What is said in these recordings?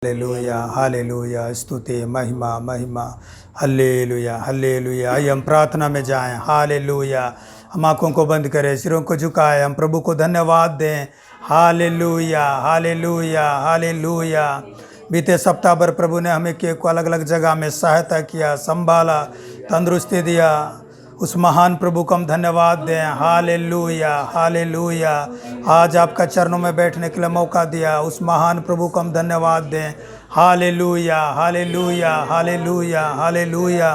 Hallelujah hallelujah स्तुति महिमा महिमा हल्लेलुया हल्लेलुया। आइए हम प्रार्थना में जाएं। हालेलुया। हम आंखों को बंद करें, सिरों को झुकाएं, हम प्रभु को धन्यवाद दें। Hallelujah hallelujah hallelujah. बीते सप्ताह भर प्रभु ने हमें को अलग अलग जगह में सहायता किया, संभाला, तंदुरुस्ती दिया। उस महान प्रभु को हम धन्यवाद दें। Hallelujah hallelujah. आज आपका चरणों में बैठने के लिए मौका दिया, उस महान प्रभु को हम धन्यवाद दें। Hallelujah hallelujah hallelujah hallelujah.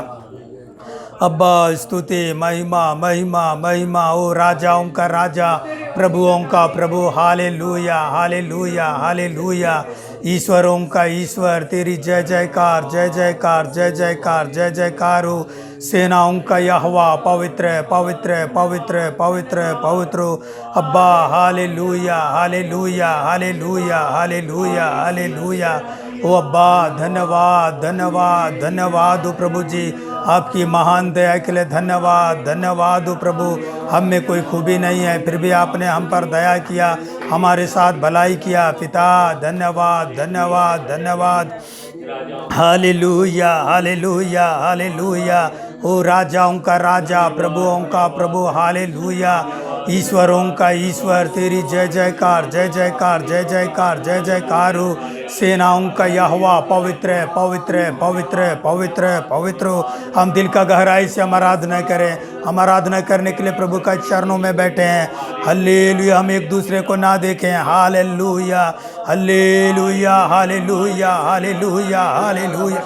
अब्बा स्तुति महिमा महिमा महिमा। ओ राजाओं का राजा, प्रभुओं का प्रभु। Hallelujah hallelujah hallelujah. ईश्वरों का ईश्वर, तेरी जय जयकार जय जयकार जय जयकार जय जयकार हो। सेनाओं का यहोवा, पवित्र पवित्र पवित्र पवित्र पवित्र। अब्बा hallelujah hallelujah hallelujah hallelujah hallelujah. ओ अब्बा धन्यवाद धन्यवाद धन्यवाद हो प्रभु जी, आपकी महान दया के लिए धन्यवाद धन्यवाद हो प्रभु। हम में कोई खूबी नहीं है, फिर भी आपने हम पर दया किया, हमारे साथ भलाई किया। पिता धन्यवाद धन्यवाद धन्यवाद। Hallelujah hallelujah hallelujah. ओ राजाओं का राजा, प्रभुओं का प्रभु। हालेलुया। ईश्वरों का ईश्वर, तेरी जय जयकार जय जयकार जय जयकार जय जयकार हो। सेनाओं का यहोवा, पवित्र पवित्र पवित्र पवित्र पवित्र। हम दिल का गहराई से हम आराधना करें, हम आराधना करने के लिए प्रभु का चरणों में बैठे हैं। हल्लेलुया। हम एक दूसरे को ना देखें। Hallelujah hallelujah hallelujah hallelujah hallelujah.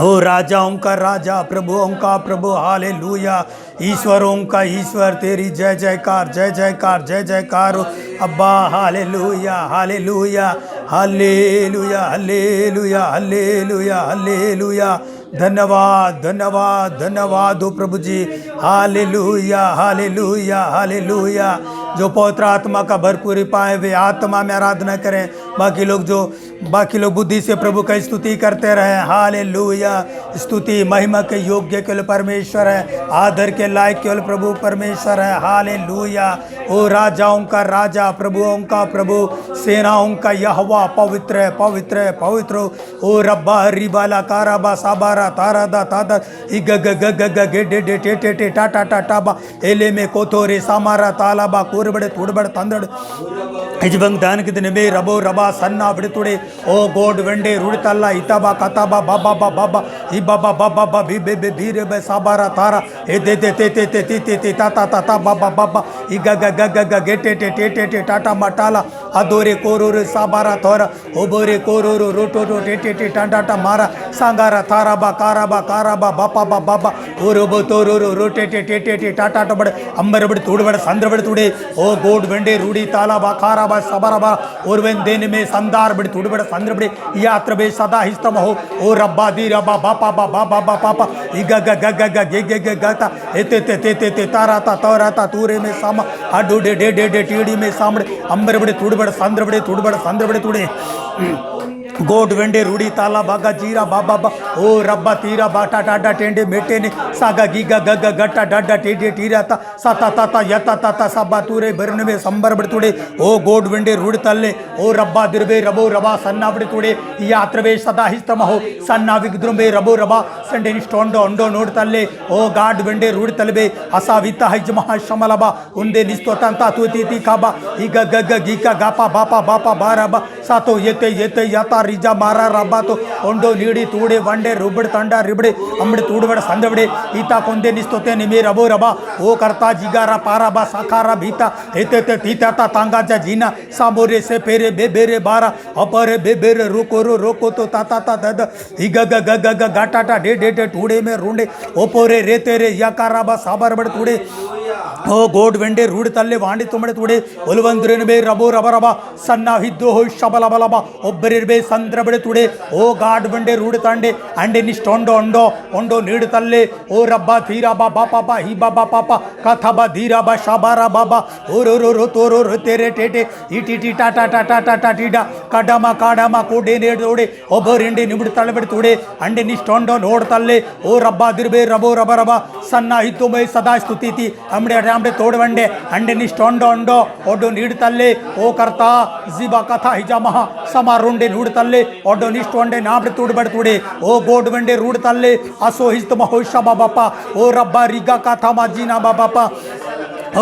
ओ राजाओं का राजा, प्रभुओं का प्रभु। हालेलुया। ईश्वरों का ईश्वर, तेरी जय जयकार जय जयकार जय जयकार। अब्बा hallelujah hallelujah hallelujah hallelujah hallelujah hallelujah. धन्यवाद धन्यवाद धन्यवाद हो प्रभु जी। Hallelujah hallelujah hallelujah. जो पवित्र आत्मा का भरपूरी पाए वे आत्मा में आराधना करें। बाकी लोग बुद्धि से प्रभु का स्तुति करते रहें। हालेलुया। स्तुति महिमा के योग्य केवल परमेश्वर है, आदर के लायक केवल प्रभु परमेश्वर है। हालेलुया। ओ राजाओं का राजा, प्रभुओं का प्रभु, सेनाओं का यहोवा, पवित्र पवित्र पवित्र। ओ रब्बा रिबाला काराबा साबारा तारा दा तादा इग ग ग ग ग गे डे डे टे टे टे टा टा टा टा बा एले में कोथोरे सामारा तालाबा कोरबड़े तुड़बड़ तंदड़ इजबंग दान के दिन में रबो रबा सन्ना बिड़तुड़े। ओ गोड वेंडे रुड़तल्ला इताबा कताबा बाबा बाबा इ बाबा बाबा बा भी बे भीरे बे साबारा तारा ए दे दे ते ते ते ते ते ते ता ता ता बाबा बाबा इ ग ग ग ग ग गे टे टे टे टे टे टाटा मटाला अदोरे कोरोरे साबारा थोरा ओ बोरे कोरोरो रोटो रो टे टे टे टाटा मारा सांगारा थारा बा काराबा बापा बा बाबा ओरो बो तोरो रो टे टे टे टे टे टाटा टबड़ अंबर बड़ तुड़बड़ संद्र बड़ तुड़े। ओ गोड वेंडे रूड़ी ताला बा खारा बा सबरा बा और वेन देन में संदार बड़ तुड़बड़ संद्र बड़े यात्र बे सदा हिस्तम हो। ओ रब्बा दी रब्बा बापा बा बाबा बा पापा इ ग ग ग ग ग गे गे गे गाता ए ते ते ते ते ते तारा ता तोरा ता तूरे में सामा अडू डे डे डे डे टीड़ी में सामड़े अंबर बड़े तुड़बड़ संद्र बड़े तुड़बड़ संद्र बड़े तुड़े। गोड वेंडे रूड़ी ताला बागा जीरा बाबा बा ओ रब्बा तीरा बाटा टाडा टेंडे मेटे ने सागा गीगा गगा गट्टा डाडा टेडे टीरा ता साता ताता यता ताता सबा तूरे भरने में संबर बड़तुड़े। ओ गोड वेंडे रूड़ तल्ले ओ रब्बा दिरबे रबो रबा सन्ना बड़तुड़े यात्रवे सदा हिस्तम हो सन्ना विग्द्रुबे रबो रबा संडे निष्टोंडो अंडो नोड तल्ले। ओ गाड वेंडे रूड़ तलबे असा विता हज महा शमलबा उंदे निस्तो तंता तुति काबा इग गग गीका गापा बापा बापा बाराबा सातो येते येते याता रिजा मारा रब्बा तो ओंडो नीड़ी तूड़े वंडे रुबड़ तंडा रिबड़े अमड़ तूड़बड़ संदबड़े ईता कोंदे निस्तोते निमे रबो रबा ओ करता जिगारा पारा बा साखारा भीता एते ते तीता ता तांगा जा जीना साबोरे से फेरे बेबेरे बारा अपरे बेबेरे रोको तो ताता ता दद इग ग ग ग ग गाटा टा डे डे डे टूड़े में रूंडे ओपोरे रे तेरे याकारा बा साबर बड़ तूड़े। ओ गोड वेंडे रूड़ तल्ले वांडे तुमड़े तुड़े उलवंद्रन बे रबो रबा रबा सन्ना हिद्दो हो शबला बलबा ಒಬ್ಬರಿರ್ ಬೇ ಸಂದ್ರಬಡೆ ತುಡೆ ಓ ಗಾಡ್ ಬಂಡೆ ರೂಡ್ ತಾಂಡೆ ಅಂಡೆ ನಿಷ್ಟೊಂಡೋ ಒಂಡೋ ಒಂಡೋ ನೀಡ್ ತಲ್ಲೆ ಓ ರಬ್ಬಾ ತೀರಾ ಬಾ ಬಾಪಾ ಬಾ ಹಿ ಬಾಬಾ ಪಾಪ ಕಥಾ ಬಾ ಧೀರಾ ಬಾ ಶಾಬಾರಾ ಬಾಬಾ ಓರೋ ರೋ ರೋ ತೋರೋ ರೋ ತೆರೆ ಟೇಟೆ ಇಟಿ ಟಾಟಾ ಟಾಟಾ ಟಾಟಾ ಟೀಡಾ ಕಾಡಾಮ ಕೋಡೆ ನೇಡೋಡೆ ಒಬ್ಬರಿಂಡೆ ನಿಬಿಡ್ ತಳಬಡೆ ತುಡೆ ಅಂಡೆ ನಿಷ್ಟೊಂಡೋ ನೋಡ್ ತಲ್ಲೆ ಓ ರಬ್ಬಾ ದಿರ್ಬೆ ರಬೋ ರಬ ರಬ ಸನ್ನ ಹಿತ್ತು ಮೈ ಸದಾ ಸ್ತುತಿತಿ ಅಮ್ಡೆ ಬಡಾಂಬೆ ತೋಡವಂಡೆ ಅಂಡೆ ನಿಷ್ಟೊಂಡೋ ಅಂಡೋ ಒಡ್ಡು ನೀಡುತ್ತಲ್ಲೇ ಓ ಕರ್ತ ಜಿಬಾ ಕಥಾ ಹಿಜಾಮಹ ಸಮಾರುಂಡೆ ನೂಡುತ್ತಲ್ಲೇ ಒಡ್ಡು ನಿಷ್ಟೊಂಡೆ ನಾಬ್ಡೆ ತೂಡುಬಡ್ತುಡೆ ಓ ಗೋಡ್ ಬಂಡೆ ರೂಡುತ್ತಲ್ಲೇ असो हिस्त महोशा बाबा ओ रब्बा रिगा काथा माजीना बाबा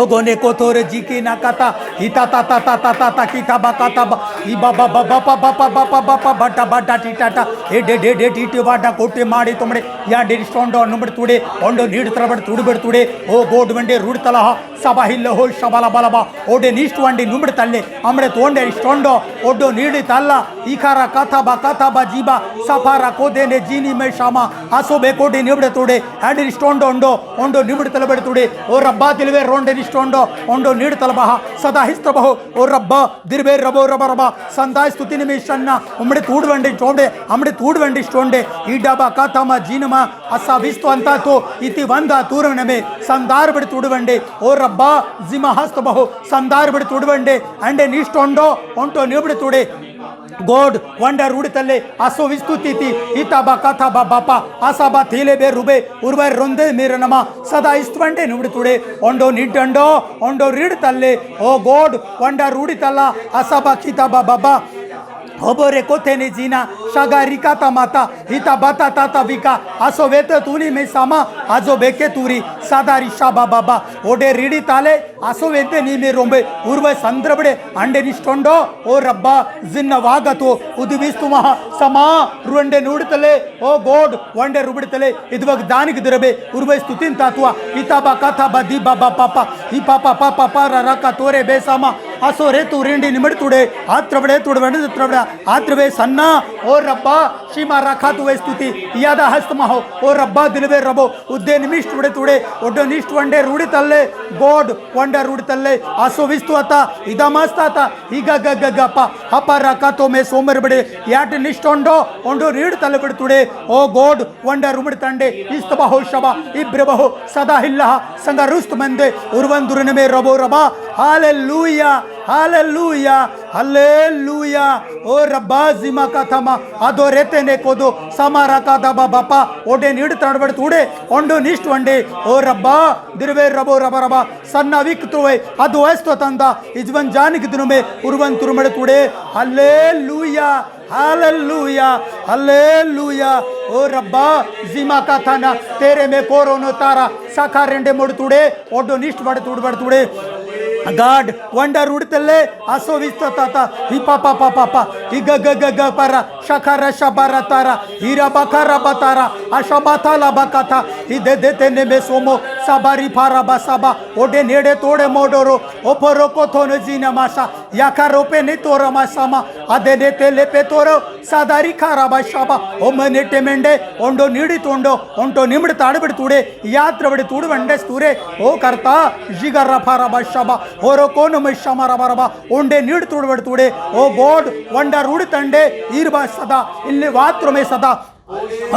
ओ गोने को थोरे जी की ना काता हिता ता ता ता ता ता ता की था बाकाता ई बाबा बाबा बाबा बाबा बाबा बड्डा बड्डा टीटाटा ए डे डे डे टीटी वाडा कोटे माडी तुमड़े या डेरी स्टोंडो नुबड़ तुड़े ओंडो नीड तरबड़ तुड़बड़ तुड़े ओ गोड वंडे रूड तलह सभा हिल्ल हो शबला बलबा ओडे नीस्ट वंडे नुबड़ तल्ले अमड़े तोंडे स्टोंडो ओडो नीडी तल्ला इखारा काथा बा जीबा सफारा कोदेने जीनी में शामा आसो बेकोडी निबड़ तुड़े एडी स्टोंडो ओंडो ओंडो निबड़ तलबड़ तुड़े ओ रब्बा दिलवे रोंडे स्टोंडो ओंडो नीड तलबह सदा हिस्तबह ओ रब्बा दिरबे रबो रबा रबा संदा स्तुति निमिषन्न उमड़े तूडवंडे चोंडे अमड़े तूडवंडे स्टोंडे ई डबा काथमा जीनमा असा विस्तु अंता तो इति वंदा तूरनमे संदार बड़ तूडवंडे ओ रब्बा जिमा हस्तबह संदार बड़ तूडवंडे अंडे निष्टोंडो ओंटो निबड़ तूडे गोड वंडर उड़तले असो विस्तुति इताबा कथा बापा आसाबा थीले बे रुबे उर्वे रोंदे मेरनमा सदा इस्तवंडे नुड़तुड़े ओंडो निडंडो ओंडो रीडतल्ले ओ गोड वंडर उड़तला आसाबा किताबा बाबा होबोरे कोथेने जीना शागारिका ता माता हिता बाता ताता विका आसो वेत तूनी में सामा आजो बेके तूरी सादारी शाबा बाबा ओडे रीडी ताले आसो वेते नी में रोंबे उर्वे संद्रबड़े अंडे निष्टोंडो ओ रब्बा जिन्न वागतो उदिविस्तु महा समा रुंडे नूडतले ओ गोड वंडे रुबड़तले इदवग दानिक दिरबे उर्वे स्तुतिन तातुआ हिताबा कथा बदी बाबा पापा ही पापा पापा पारा रका तोरे बेसामा आसो रे तू रिंडी निमड़ तुड़े आत्रबड़े तुड़वंडे तुड़बड़ा आत्रवे सन्ना ओ रब्बा शीमा रखा तुवे स्तुति यादा हस्त महो ओ रब्बा दिलवे रबो उद्दे निमिष्ट तुड़े तुड़े ओडो निष्ट वंडे रूड़ी तल्ले गोड वंडे रूड़ी तल्ले आसो विस्तु अता इदा मस्ता ता हिगा गग गपा हपा रखा तो में सोमर बड़े याट निष्ट ओंडो ओंडो रीड तल्ले बड़े तुड़े ओ गोड वंडे रूमड़ तंडे इस्त बहो शबा इब्र बहो सदा हिल्ला संगा रुस्त मंदे उर्वंदुरन में रबो रबा हालेलुया हालेलुया हालेलुया ओ रब्बा जिमा का थमा अदो रेते ने कोदो समारा का दबा बापा ओडे नीड तड़बड़ तूड़े ओंडो निष्ट वंडे ओ रब्बा दिरवे रबो रबा रबा सन्ना विक तुवे अदो एस्तो तंदा इजवन जानिक दिनो में उर्वन तुरमड़ तूड़े हालेलुया हालेलुया हालेलुया ओ रब्बा जिमा का थाना तेरे में कोरोनो तारा साखा रेंडे मोड़ तूड़े ओडो निष्ट बड़ तूड़ तूड़े गाड वंडर उड़तले आसो विस्तता ही पापा पापा पा ही ग ग ग ग परा शखर शबरा तारा हीरा बखरा बतारा अशबाथा ला बकाथा ही दे देते ने में सोमो साबारी फारा बसाबा ओडे नेडे तोड़े मोडोरो ओपरो कोथोन जीना मासा याका रोपे ने तोरा मासामा अदे ने तेले पे तोरो सादारी खारा बशाबा ओ मने टेमेंडे ओंडो नीडी तोंडो ओंटो निमड़ ताड़बड़ तूड़े यात्र बड़े तूड़ वंडे स्तूरे ओ करता जिगर फारा बशाबा ओरो कोन मशमरा बरबा ओंडे नीड तुड़बड़ तुड़े ओ गोड वंडर उड़ तंडे ईरबा सदा इल्ले वात्र में सदा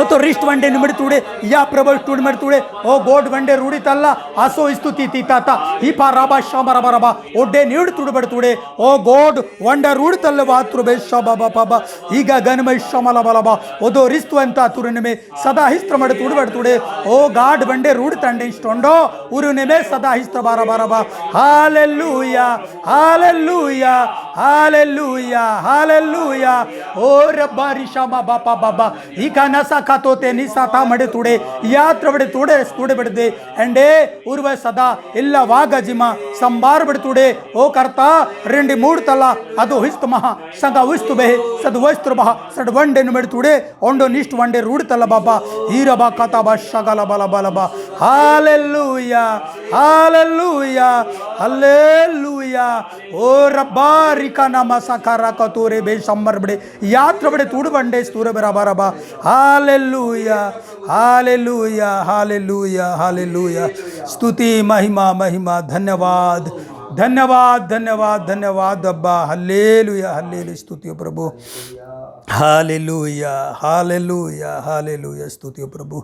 तो रिष्ट वंडे निमड़ तुड़े या प्रबल टूडमड़ तुड़े ओ गोड वंडे रूड़ी तल्ला आसो स्तुति तीताता ही पाराबा शमरा बरबा ओडे नीड तुड़बड़ तुड़े ओ गोड वंडे रूड़ तल्ले वात्र बे शबा बाबा ಈಗ ಗನಮೈ ಶಮಲ ಬಲಬ ಓದೋ ರಿಸ್ತು ಅಂತ ತುರುನೆ ಮೇ ಸದಾ ಹಿಸ್ತ್ರ ಮಡ ತುಡುಬಡ ತುಡೆ ಓ ಗಾಡ್ ಬಂಡೆ ರೂಡ್ ತಂಡೆ ಇಷ್ಟೊಂಡೋ ಉರುನೆ ಮೇ ಸದಾ ಹಿಸ್ತ್ರ ಬಾರ ಬಾರಬ ಹಾಲೆಲೂಯಾ ಹಾಲೆಲೂಯಾ ಹಾಲೆಲೂಯಾ ಹಾಲೆಲೂಯಾ ಓ ರಬ್ಬಾರಿ ಶಮ ಬಾಪ ಬಾಬಾ ಈ ಕನಸ ಕತೋತೆ ನಿಸಾತ ಮಡೆ ತುಡೆ ಯಾತ್ರ ಬಡೆ ತುಡೆ ತುಡೆ ಬಡದೆ ಎಂಡೆ ಉರ್ವ ಸದಾ ಇಲ್ಲ ವಾಗಜಿಮ ಸಂಬಾರ್ ಬಡೆ ತುಡೆ ಓ ಕರ್ತಾ ರೆಂಡಿ ಮೂಡ್ತಲ್ಲ ಅದು ಹಿಸ್ತು ಮಹಾ ಸಂಗ ಉಸ್ತು ಬೆ ಸದ್ ವಸ್ತ್ರ ಬಹ ಸಡ್ ವಂಡೆ ನುಮೆಡ್ ತುಡೆ ಒಂಡೋ ನಿಷ್ಟ್ ವಂಡೆ ರೂಡ್ತಲ್ಲ ಬಾಬಾ ಹೀರ ಬಾ ಕತಾ ಬಾ ಶಗಲ ಬಲ ಬಲ ಬಾ ಹಾಲೆಲೂಯಾ ಹಾಲೆಲೂಯಾ ಹಲ್ಲೆಲೂಯಾ ಓ ರಬ್ಬಾ ರಿಕಾ ನಮ ಸಕಾರ ಕತೋರೆ ಬೆ ಶಮ್ಮರ್ ಬಡೆ ಯಾತ್ರ ಬಡೆ ತುಡು ವಂಡೆ ಸ್ತೂರ ಬರಬರ ಬಾ हालेलुया हालेलुया हालेलुया हालेलुया स्तुति महिमा महिमा धन्यवाद धन्यवाद धन्यवाद धन्यवाद अब्बा हालेलुया हालेलुया स्तुति प्रभु हालेलुया हालेलुया हालेलुया स्तुति प्रभु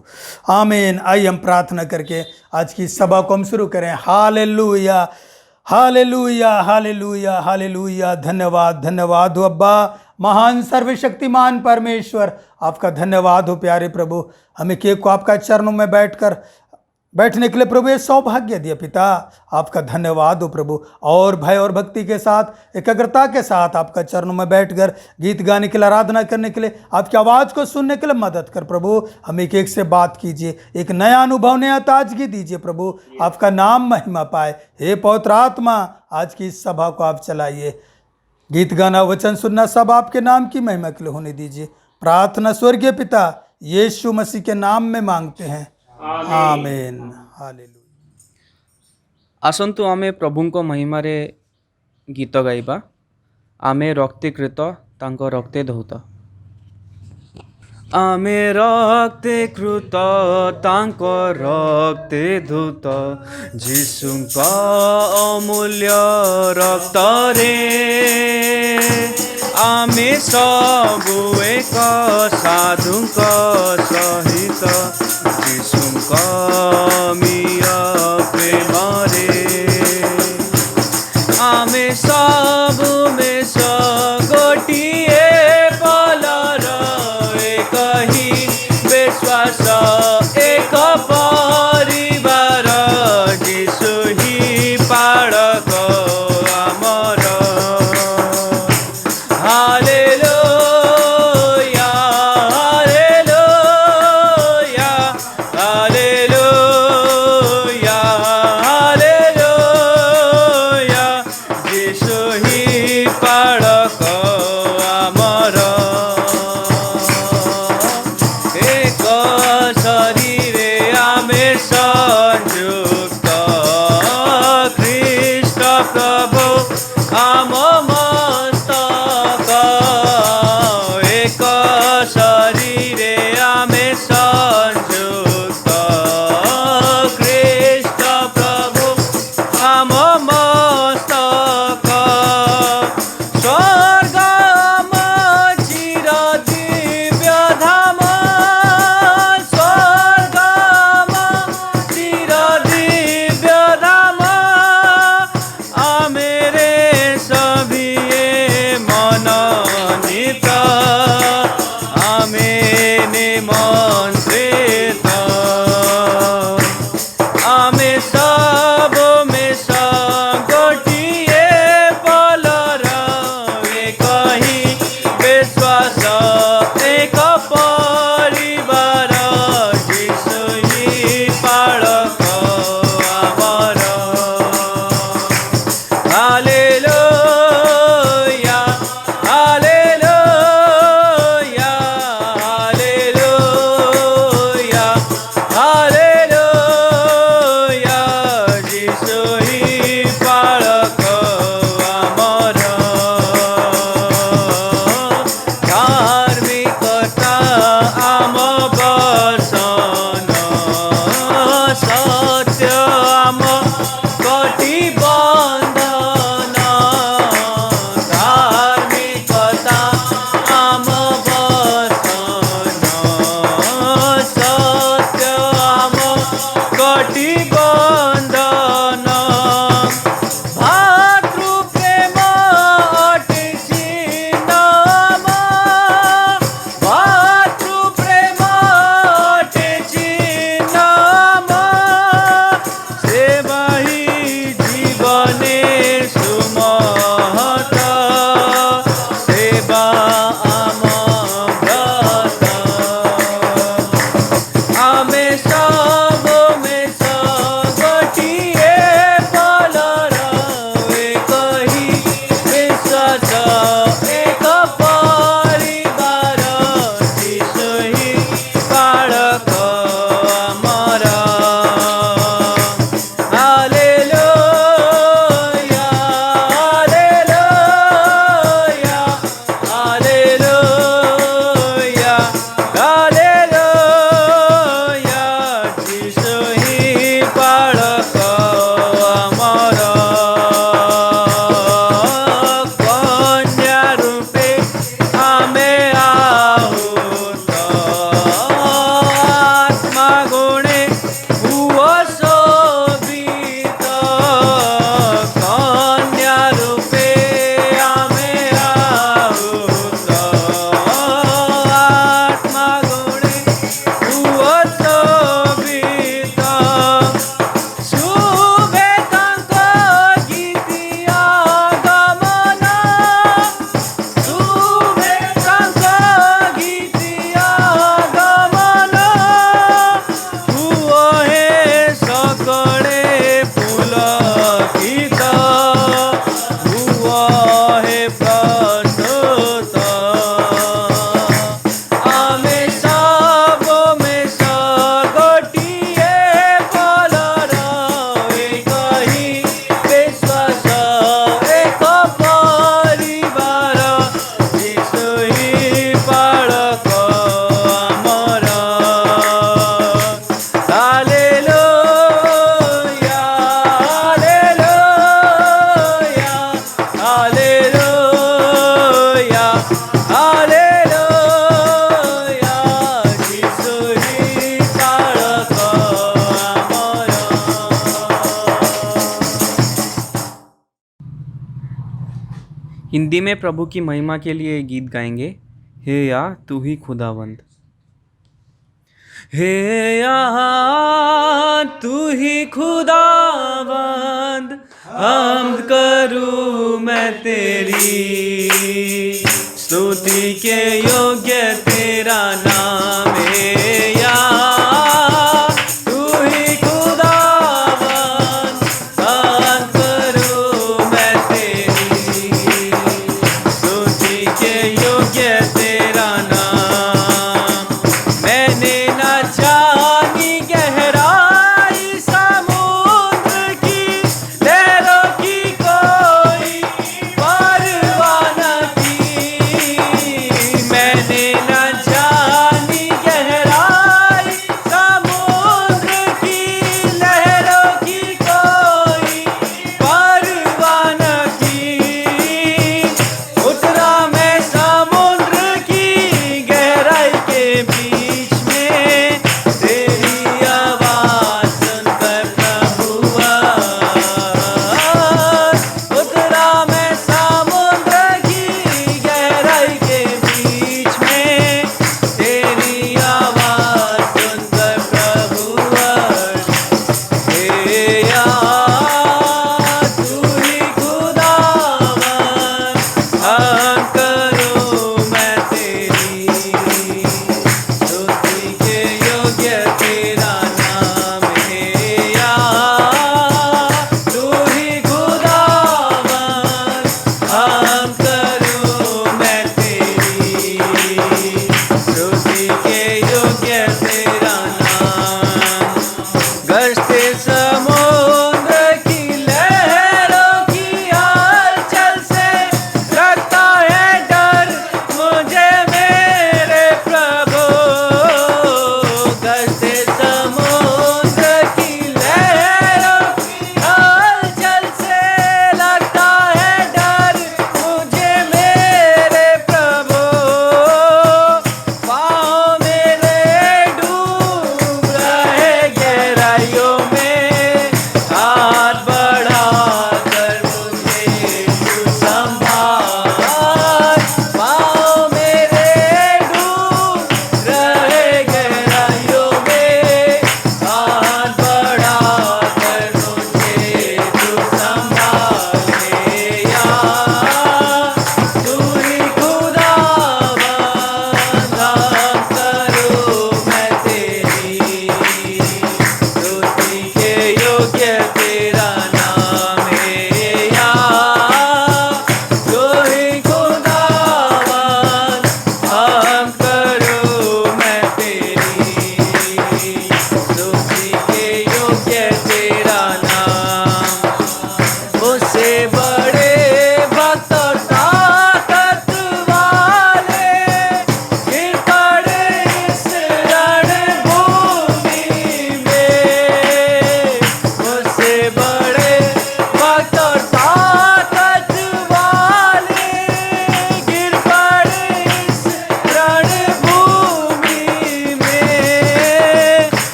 आमीन। आइए हम प्रार्थना करके आज की सभा को हम शुरू करें। हालेलुया हालेलुया हालेलुया हालेलुया धन्यवाद धन्यवाद हो अब्बा महान सर्वशक्तिमान परमेश्वर, आपका धन्यवाद हो प्यारे प्रभु। हमें केक को आपका चरणों में बैठकर बैठने के लिए प्रभु ये सौभाग्य दिया पिता, आपका धन्यवाद हो प्रभु। और भय और भक्ति के साथ, एकाग्रता के साथ आपका चरणों में बैठकर गीत गाने के लिए, आराधना करने के लिए, आपकी आवाज़ को सुनने के लिए मदद कर प्रभु। हम एक एक से बात कीजिए, एक नया अनुभव, नया ताजगी दीजिए प्रभु। आपका नाम महिमा पाए। हे पवित्र आत्मा, आज की इस सभा को आप चलाइए। गीत गाना, वचन सुनना सब आपके नाम की महिमा के लिए होने दीजिए। प्रार्थना स्वर्गीय पिता यीशु मसीह के नाम में मांगते हैं, आमेन। हालेलुया। आसन्तु आमे प्रभुंको महिमारे गीत गाइबा। आमे रक्तीकृत तांको रक्ते धौत। आमे रक्तीकृत तांको रक्ते धौत, जीशुंको अमूल्य रक्तरे आमे सबु एक साधुंको सहित, जीशुंको मिय प्रेमरे आमे सबु मेष गोटिए पलर एक ही विश्वास एक परिवार, जीशु ही पालक आमर। हालेलुया हालेलुया हिंदी में प्रभु की महिमा के लिए गीत गाएंगे। हे या तू ही खुदावंद। हे या तू ही खुदावंद, हमद करूँ मैं तेरी, स्तुति के योग्य तेरा नाम है। या तू ही खुदावंद, हमद करूँ मैं तेरी, स्तुति के योग्य तेरा नाम। मैंने न जानी गहराई समुद्र की, लहरों की कोई परवाह न की। मैंने न जानी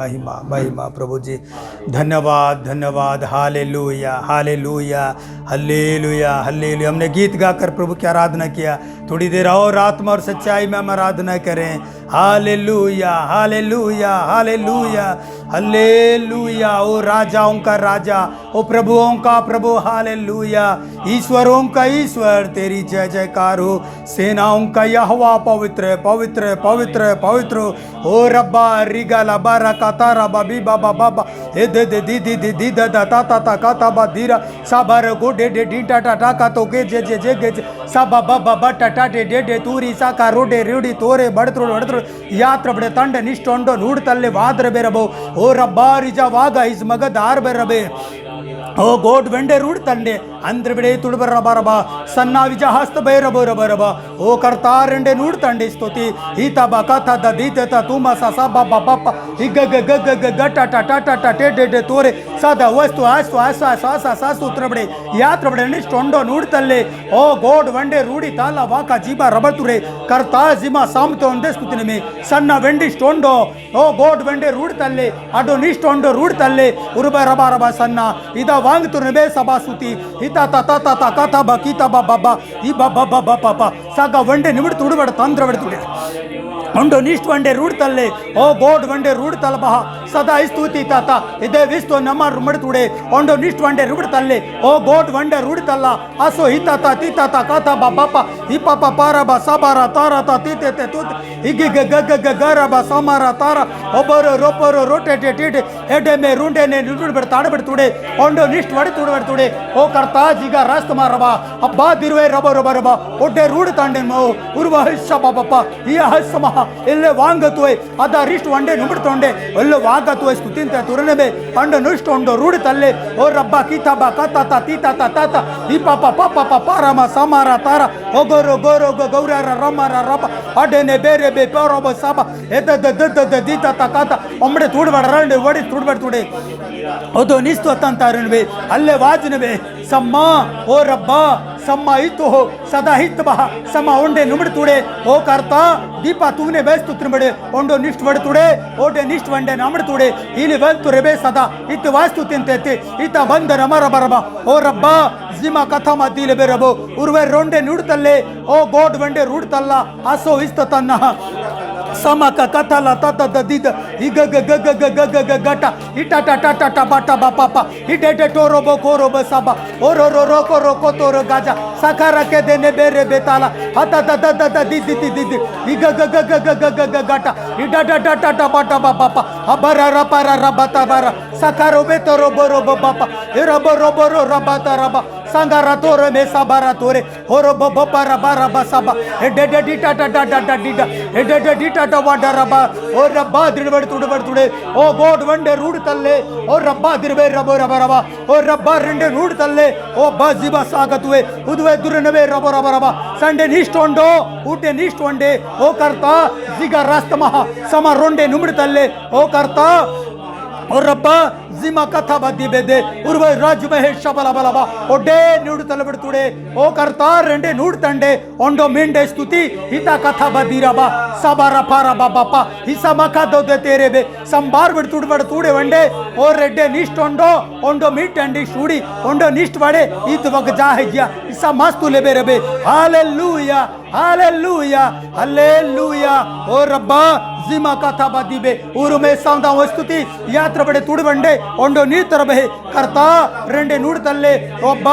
महिमा महिमा प्रभु जी, धन्यवाद धन्यवाद। Hallelujah hallelujah hallelujah hallelujah. हमने गीत गाकर प्रभु की आराधना किया, थोड़ी देर और आत्मा और सच्चाई में हम आराधना करें। Hallelujah hallelujah hallelujah hallelujah. ओ राजाओं का राजा, ओ प्रभुओं का प्रभु, हालेलुया। ईश्वरों का ईश्वर, तेरी जय जयकार हो। सेनाओं का यहोवा पवित्र पवित्र पवित्र पवित्र। ओ रब्बा रिगा लबा रका तारा बाबी बाबा बाबा ए दे दे दी दी दी दी दा दा ता ता ता का ता बा दीरा साबर गो डे डे डी टा टा टा का तो के जे जे जे गे सा बा बा बा बा टा टा डे डे डे तूरी सा का रोडे रूडी तोरे बड़त्रो बड़त्रो यात्र बड़े ತಂಡ ನಿಷ್ಟೊಂಡು ನೂಡ್ತಲ್ಲಿ ವಾದ್ರ ಬೇರಬೋ ಓ ರಬ್ಬಾರಿಜವಾಗ ಇಸ್ ಮಗದಾರ್ ಬೇರಬೆ ಓ ಗೋಡ್ ವೆಂಡೆ ರೂಡ್ ತಂಡೆ ಅಂದ್ರ ಬಿಡೆ ತುಡುಬರ ಬರಬ ಸನ್ನ ವಿಜ ಹಸ್ತ ಬೈರಬೋ ರಬರಬ ಓ ಕರ್ತಾರೆಂಡೆ ನೂಡ್ ತಂಡೆ ಸ್ತುತಿ ಈತ ಬ ಕಥ ದ ದೀತ ತುಮ ಸ ಸ ಬ ಬ ಬ ಹಿಗ ಗ ಗ ಗ ಗ ಗ ಟ ಟ ಟ ಟ ಟ ಟೆ ಡೆ ಡೆ ತೋರೆ ಸದ ವಸ್ತು ಆಸ್ತು ಆಸ ಸ ಸ ಸ ಸೂತ್ರ ಬಡೆ ಯಾತ್ರ ಬಡೆ ನಿಷ್ಟೊಂಡು ನೂಡ್ತಲ್ಲಿ ಓ ಗೋಡ್ ವೆಂಡೆ ರೂಡಿ ತಾಲ ವಾಕ ಜೀಬ ರಬತುರೆ ಕರ್ತಾ ಜಿಮ ಸಾಮ್ತೋ ಒಂದೇ ಸ್ತುತಿ ಮೇ ಸಣ್ಣ ವೆಂಡಿ ಸ್ಟೊಂಡೋ ಓ ಗೋಡ್ ವೆಂಡೆ ರೂಡ್ತಲ್ಲಿ ಅಡು ನಿಷ್ಟೊಂಡು ರೂಡ್ತಲ್ಲಿ ಉರುಬ ರಬ ರಬ ಸಣ್ಣ ಇದ ವಾಂಗ್ತು ನಬೆ ಸಭಾ ಸುತಿ ಹಿತ ತ ತ ತ ಕಥ ಬ ಕೀತ ಬ ಬ ಬ ಈ ಬ ಬ ಬ ಬ ಪ ಸಾಗ ವಂಡೆ ನಿಮಿಡ್ ತುಡುಬಡ ತಂದ್ರ ಬಡ್ತುಡೆ ಒಂಡು ನಿಷ್ಟ್ ವಂಡೆ ರೂಡ್ತಲ್ಲೆ ಓ ಗೋಡ್ ವಂಡೆ ರೂಡ್ತಲ್ ಬಹ ಸದಾ ಸ್ತುತಿ ತಾತ ಇದೇ ವಿಸ್ತು ನಮ್ಮ ಮಡ್ತುಡೆ ಒಂಡು ನಿಷ್ಟ್ ವಂಡೆ ರೂಡ್ತಲ್ಲೆ ಓ ಗೋಡ್ ವಂಡೆ ರೂಡ್ತಲ್ಲ ಅಸೋ ಹಿತ ತ ತೀತ ತ ಕಥ ಬ ಬ ಪ ಈ ಪ ಪ ಪಾರ ಬ ಸಬಾರ ತಾರ ತ ತೀತೆ ತೆ ತುತ್ ಹಿಗಿ ಗ ಗ ಗ ಗ ಗರ ಬ ಸಮಾರ ತಾರ ಒಬ್ಬರು ರೊಬ್ಬರು ರೋಟೆ ಟೆ ಟಿಟೆ ಹೆಡೆ ಮೇ ರುಂಡೆ ನೆ ನುಡುಡ್ ಬಿಡ ತಾಡ ಬಿಡ್ತುಡೆ ಒಂಡು ನಿಷ್ಟ್ ವಡೆ ತುಡು ಬಿಡ್ತುಡೆ ಓ ಕರ್ತಾ ಜಿಗ ರಾಸ್ತ ಮಾರಬ ಅಬ್ಬಾ ದಿರುವೆ ರಬ ರಬ ರಬ ಒಡ್ಡೆ ರೂಡ್ ತಾಂಡೆ ಮೋ ಉರ್ವ ಹಿಸ್ಸ ಬ ಬ ಪ ಈ ಹಸ್ಸಮ ಎಲ್ಲೆ ವಾಂಗತುವೆ ಅದ ರಿಷ್ಟ್ ವಂಡೆ ನುಬಿಡ್ತೊಂಡೆ ಎಲ್ಲೆ ವಾಗತುವೆ ಸ್ತುತಿಂತ ತುರನೆಬೆ ಪಂಡ ನುಷ್ಟೊಂಡು ರೂಢಿ ತಲ್ಲೆ ಓ ರಬ್ಬ ಕೀತ ಬ ಕತ ತ ತೀತ ತ ತ ಈ ಪಾಪ ಪಾಪ ಪಾಪ ರಾಮ ಸಮಾರ ತಾರ ಒಗೋರು ಗೋರೋ ಗೌರರ ರಮರ ರಬ ಅಡೆನೆ ಬೇರೆ ಬೇ ಪರಬ ಸಬ ಎದ ದ ದ ದೀತ ತ ಕತ ಒಮ್ಮಡೆ ತುಡ್ಬಡ ರಂಡೆ ಒಡಿ ತುಡ್ಬಡ ತುಡೆ ಅದು ನಿಸ್ತು ತಂತಾರನ್ವೆ ಅಲ್ಲೇ ವಾಜನವೆ ಸಮ್ಮ ಓ ರಬ್ಬ ಸಮ್ಮ ಇತ್ತು ಹೋ ಸದಾ ಹಿತ್ ಬಹ ಸಮ ಒಂಡೆ ನುಮಡ್ ತುಡೆ ಓ ಕರ್ತಾ ದೀಪ ತುಮ್ನೆ ಬೇಸ್ತು ತ್ರಿಮಡೆ ಒಂಡೋ ನಿಷ್ಟ್ ವಡ ತುಡೆ ಓಡೆ ನಿಷ್ಟ್ ವಂಡೆ ನಮಡ್ ತುಡೆ ಇಲ್ಲಿ ಬಂತು ರೆಬೆ ಸದಾ ಇತ್ತು ವಾಸ್ತು ತಿಂತೆತಿ ಇತ ಬಂದ ರಮರ ಬರಬ ಓ ರಬ್ಬ ಜಿಮಾ ಕಥಾ ಮದಿಲೆ ಬೆರಬೋ ಉರ್ವೆ ರೋಂಡೆ ನುಡ್ತಲ್ಲೆ ಓ ಗೋಡ್ ವಂಡೆ ರೂಡ್ತಲ್ಲ ಆಸೋ ಇಸ್ತ ತನ್ನ ಸಮಕ ಕಥಲ ತತ ದಿದ ಇಗ ಗ ಗ ಗ ಗ ಗ ಗ ಗ ಗಟ ಇಟ ಟ ಟ ಟ ಟ ಬಟ ಬ ಪ ಪ ಇಟೆ ಟ ಟೋರೋ ಬ ಕೋರೋ ಬ ಸಬ ಓರೋ ರೋ ರೋ ಕೋ ರೋ ಕೋ ತೋರೋ ಗಾಜ ಸಕಾರ ಕೆ ದೇನೆ ಬೇರೆ ಬೇತಾಲ ಹತ ತ ತ ತ ದಿ ದಿ ದಿ ದಿ ಇಗ ಗ ಗ ಗ ಗ ಗ ಗ ಗ ಗಟ ಇಟ ಟ ಟ ಟ ಟ ಬಟ ಬ ಪ ಪ ಅಬರ ರ ಪರ ರ ಬ ತ ಬರ ಸಕಾರೋ ಬೆ ತೋರೋ ಬ ರೋ ಬ ಪ ಇ ರ ಬ ರೋ ಬ ರೋ ರ ಬ ತ ರ ಬ ಸಂಗಾರ ತೋರ ಮೇ ಸಬರ ತೋರೆ ಹೊರ ಬ ಬ ಪ ರ ಬ ರ ಬ ಸಬ ಎಡೆ ಡೆ ಡಿ ಟ ಟ ಟ ಟ ಟ ಡಿ ಡ ಎಡೆ ಡೆ ಡಿ ಟ ಟ ವ ಡ ರ ಬ ಓ ರಬ್ಬ ದಿರಬಡ ತುಡೆ ಓ ಗೋಡ್ ವಂಡೆ ರೂಡ್ ತಲ್ಲೆ ಓ ರಬ್ಬ ದಿರಬೆ ರಬ ರಬ ರಬ ಓ ರಬ್ಬ ರೆಂಡೆ ರೂಡ್ ತಲ್ಲೆ ಓ ಬ ಜಿಬ ಸಾಗತುವೆ ಉದುವೆ ದುರನವೆ ರಬ ರಬ ರಬ ಸಂಡೆ ನಿಷ್ಟೊಂಡೋ ಊಟೆ ನಿಷ್ಟೊಂಡೆ ಓ ಕರ್ತಾ ಜಿಗ ರಾಸ್ತಮಹ ಸಮ ರೊಂಡೆ ನುಮಿಡ್ ತಲ್ಲೆ ಓ ಕರ್ತಾ ಓ ರಬ್ಬ ಜಿಮಾ ಕಥಾ ಬದ್ದಿ ಬೆದೆ ಉರ್ವ ರಾಜ ಮಹೇಶ್ ಶಬಲ ಬಲಬ ಒಡ್ಡೆ ನೂಡು ತಲಬಿಡ್ತುಡೆ ಓ ಕರ್ತಾ ರೆಂಡೆ ನೂಡ್ ತಂಡೆ ಒಂಡೋ ಮಿಂಡೆ ಸ್ತುತಿ ಹಿತ ಕಥಾ ಬದಿರಬ ಸಬರ ಪಾರ ಬಬಪ ಹಿಸ ಮಖ ದೊದೆ ತೇರೆ ಬೆ ಸಂಬಾರ್ ಬಿಡ್ತುಡ್ ಬಡ ತೂಡೆ ವಂಡೆ ಓ ರೆಡ್ಡೆ ನಿಷ್ಟ್ ಒಂಡೋ ಮೀಟ್ ಅಂಡಿ ಶೂಡಿ ಒಂಡೋ ನಿಷ್ಟ್ ಬಡೆ ಈತ ವಗ ಜಾಹಜ್ಯ ಹಿಸ ಮಸ್ತು ಲೆಬೆ ರಬೆ ಹಾಲೆಲೂಯಾ ಹಾಲೆಲೂಯಾ ಹಲ್ಲೆಲೂಯಾ ಓ ರಬ್ಬ ಜಿಮಾ ಕಥಾ ಬದಿಬೆ ಊರು ಮೇ ಸೌಂದ ಸ್ತುತಿ ಯಾತ್ರ ಬಡೆ ತುಡು ಬಂಡೆ ಒಂಡೋ ನೀ ತರಬೆ ಕರ್ತಾ ರೆಂಡೆ ನೂಡ್ತಲ್ಲೆ ಒಬ್ಬ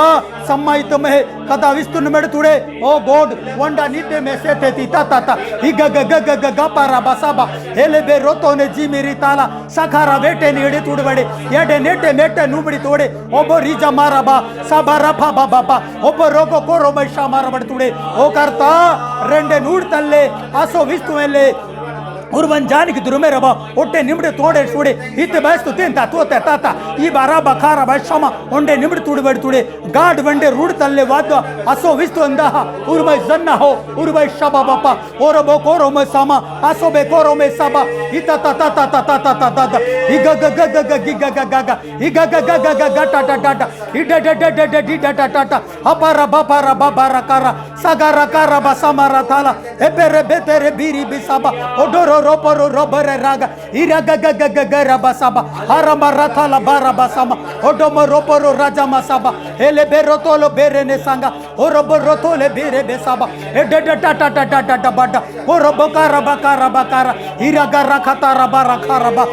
ಸಮ್ಮಾಯಿತ ಮಹೆ ಕಥಾ ವಿಸ್ತುನ ಮೆಡ ತುಡೆ ಓ ಗೋಡ್ ಒಂಡ ನಿಟ್ಟೆ ಮೇ ಸೇತೆ ತ ತ ತ ಹಿಗ ಗ ಗ ಗ ಗ ಗ ಪರ ಬಸಬ ಎಲೆ ಬೆ ರೋತೋನೆ ಜಿ ಮೇರಿ ತಾಲ ಸಖಾರ ಬೇಟೆ ನೀಡೆ ತುಡುಬಡೆ ಎಡೆ ನೆಟ್ಟೆ ಮೆಟ್ಟೆ ನೂಬಡಿ ತೋಡೆ ಒಬ್ಬ ರೀಜ ಮಾರಬ ಸಬ ರಫ ಬ ಬ ಪ ಒಬ್ಬ ರೋಗೋ ಕೋರೋ ಮೈಷ ಮಾರಬಡ ತುಡೆ ಓ ಕರ್ತಾ ರೆಂಡೆ ನೂಡ್ತಲ್ಲೆ ಆಸೋ ವಿಸ್ತುವೆಲ್ಲೆ ಉರ್ವನ್ ಜಾನಿಗೆ ದುರುಮೆ ರಬ ಒಟ್ಟೆ ನಿಮಿಡೆ ತೋಡೆ ಸೂಡೆ ಹಿತ್ತೆ ಬಯಸ್ತು ತಿಂತ ತೋತೆ ತಾತ ಈ ಬಾರ ಬಖಾರ ಬಶ್ರಮ ಒಂಡೆ ನಿಮಿಡೆ ತುಡುಬೆಡ್ ತುಡೆ ಗಾಡ್ ವಂಡೆ ರೂಡ್ ತಲ್ಲೆ ವಾದ್ಯ ಅಸೋ ವಿಸ್ತು ಅಂದಹ ಉರ್ಬೈ ಜನ್ನ ಹೋ ಉರ್ಬೈ ಶಬ ಬಪ ಓರಬೋ ಕೋರೋ ಮೆ ಸಮ ಅಸೋ ಬೆ ಕೋರೋ ಮೆ ಸಬ ಹಿತ ತ ತ ತ ತ ತ ತ ತ ತ ಇಗ ಗ ಗ ಗ ಗ ಗಿ ಗ ಗ ಗ ಗ ಇಗ ಗ ಗ ಗ ಗ ಗ ಟ ಟ ಟ ಟ ಇಡ ಡ ಡ ಡ ಡ ಡಿ ಡ ಟ ಟ ಟ ಅಪರ ಬಪರ ಬಬರ ಕರ ಸಗರ ಕರ ಬ ಸಮರ ತಾಲ ಎಬೆರೆ ಬೆತೆರೆ ಬೀರಿ ಬಿಸಬ ಒಡೋರೋ रोपरो रबर रागा इरा गग गग गरा बसाबा हरम रथला बारा बसामा ओडोम रोपरो राजा मसाबा हेले बेरो तोलो बेरे ने सांगा ओरब रोतोले बेरे बेसाबा एड टा टा टा टा टा बाडा ओरब कारा बकारा बकारा इरा गरा खतारा बारा खारबा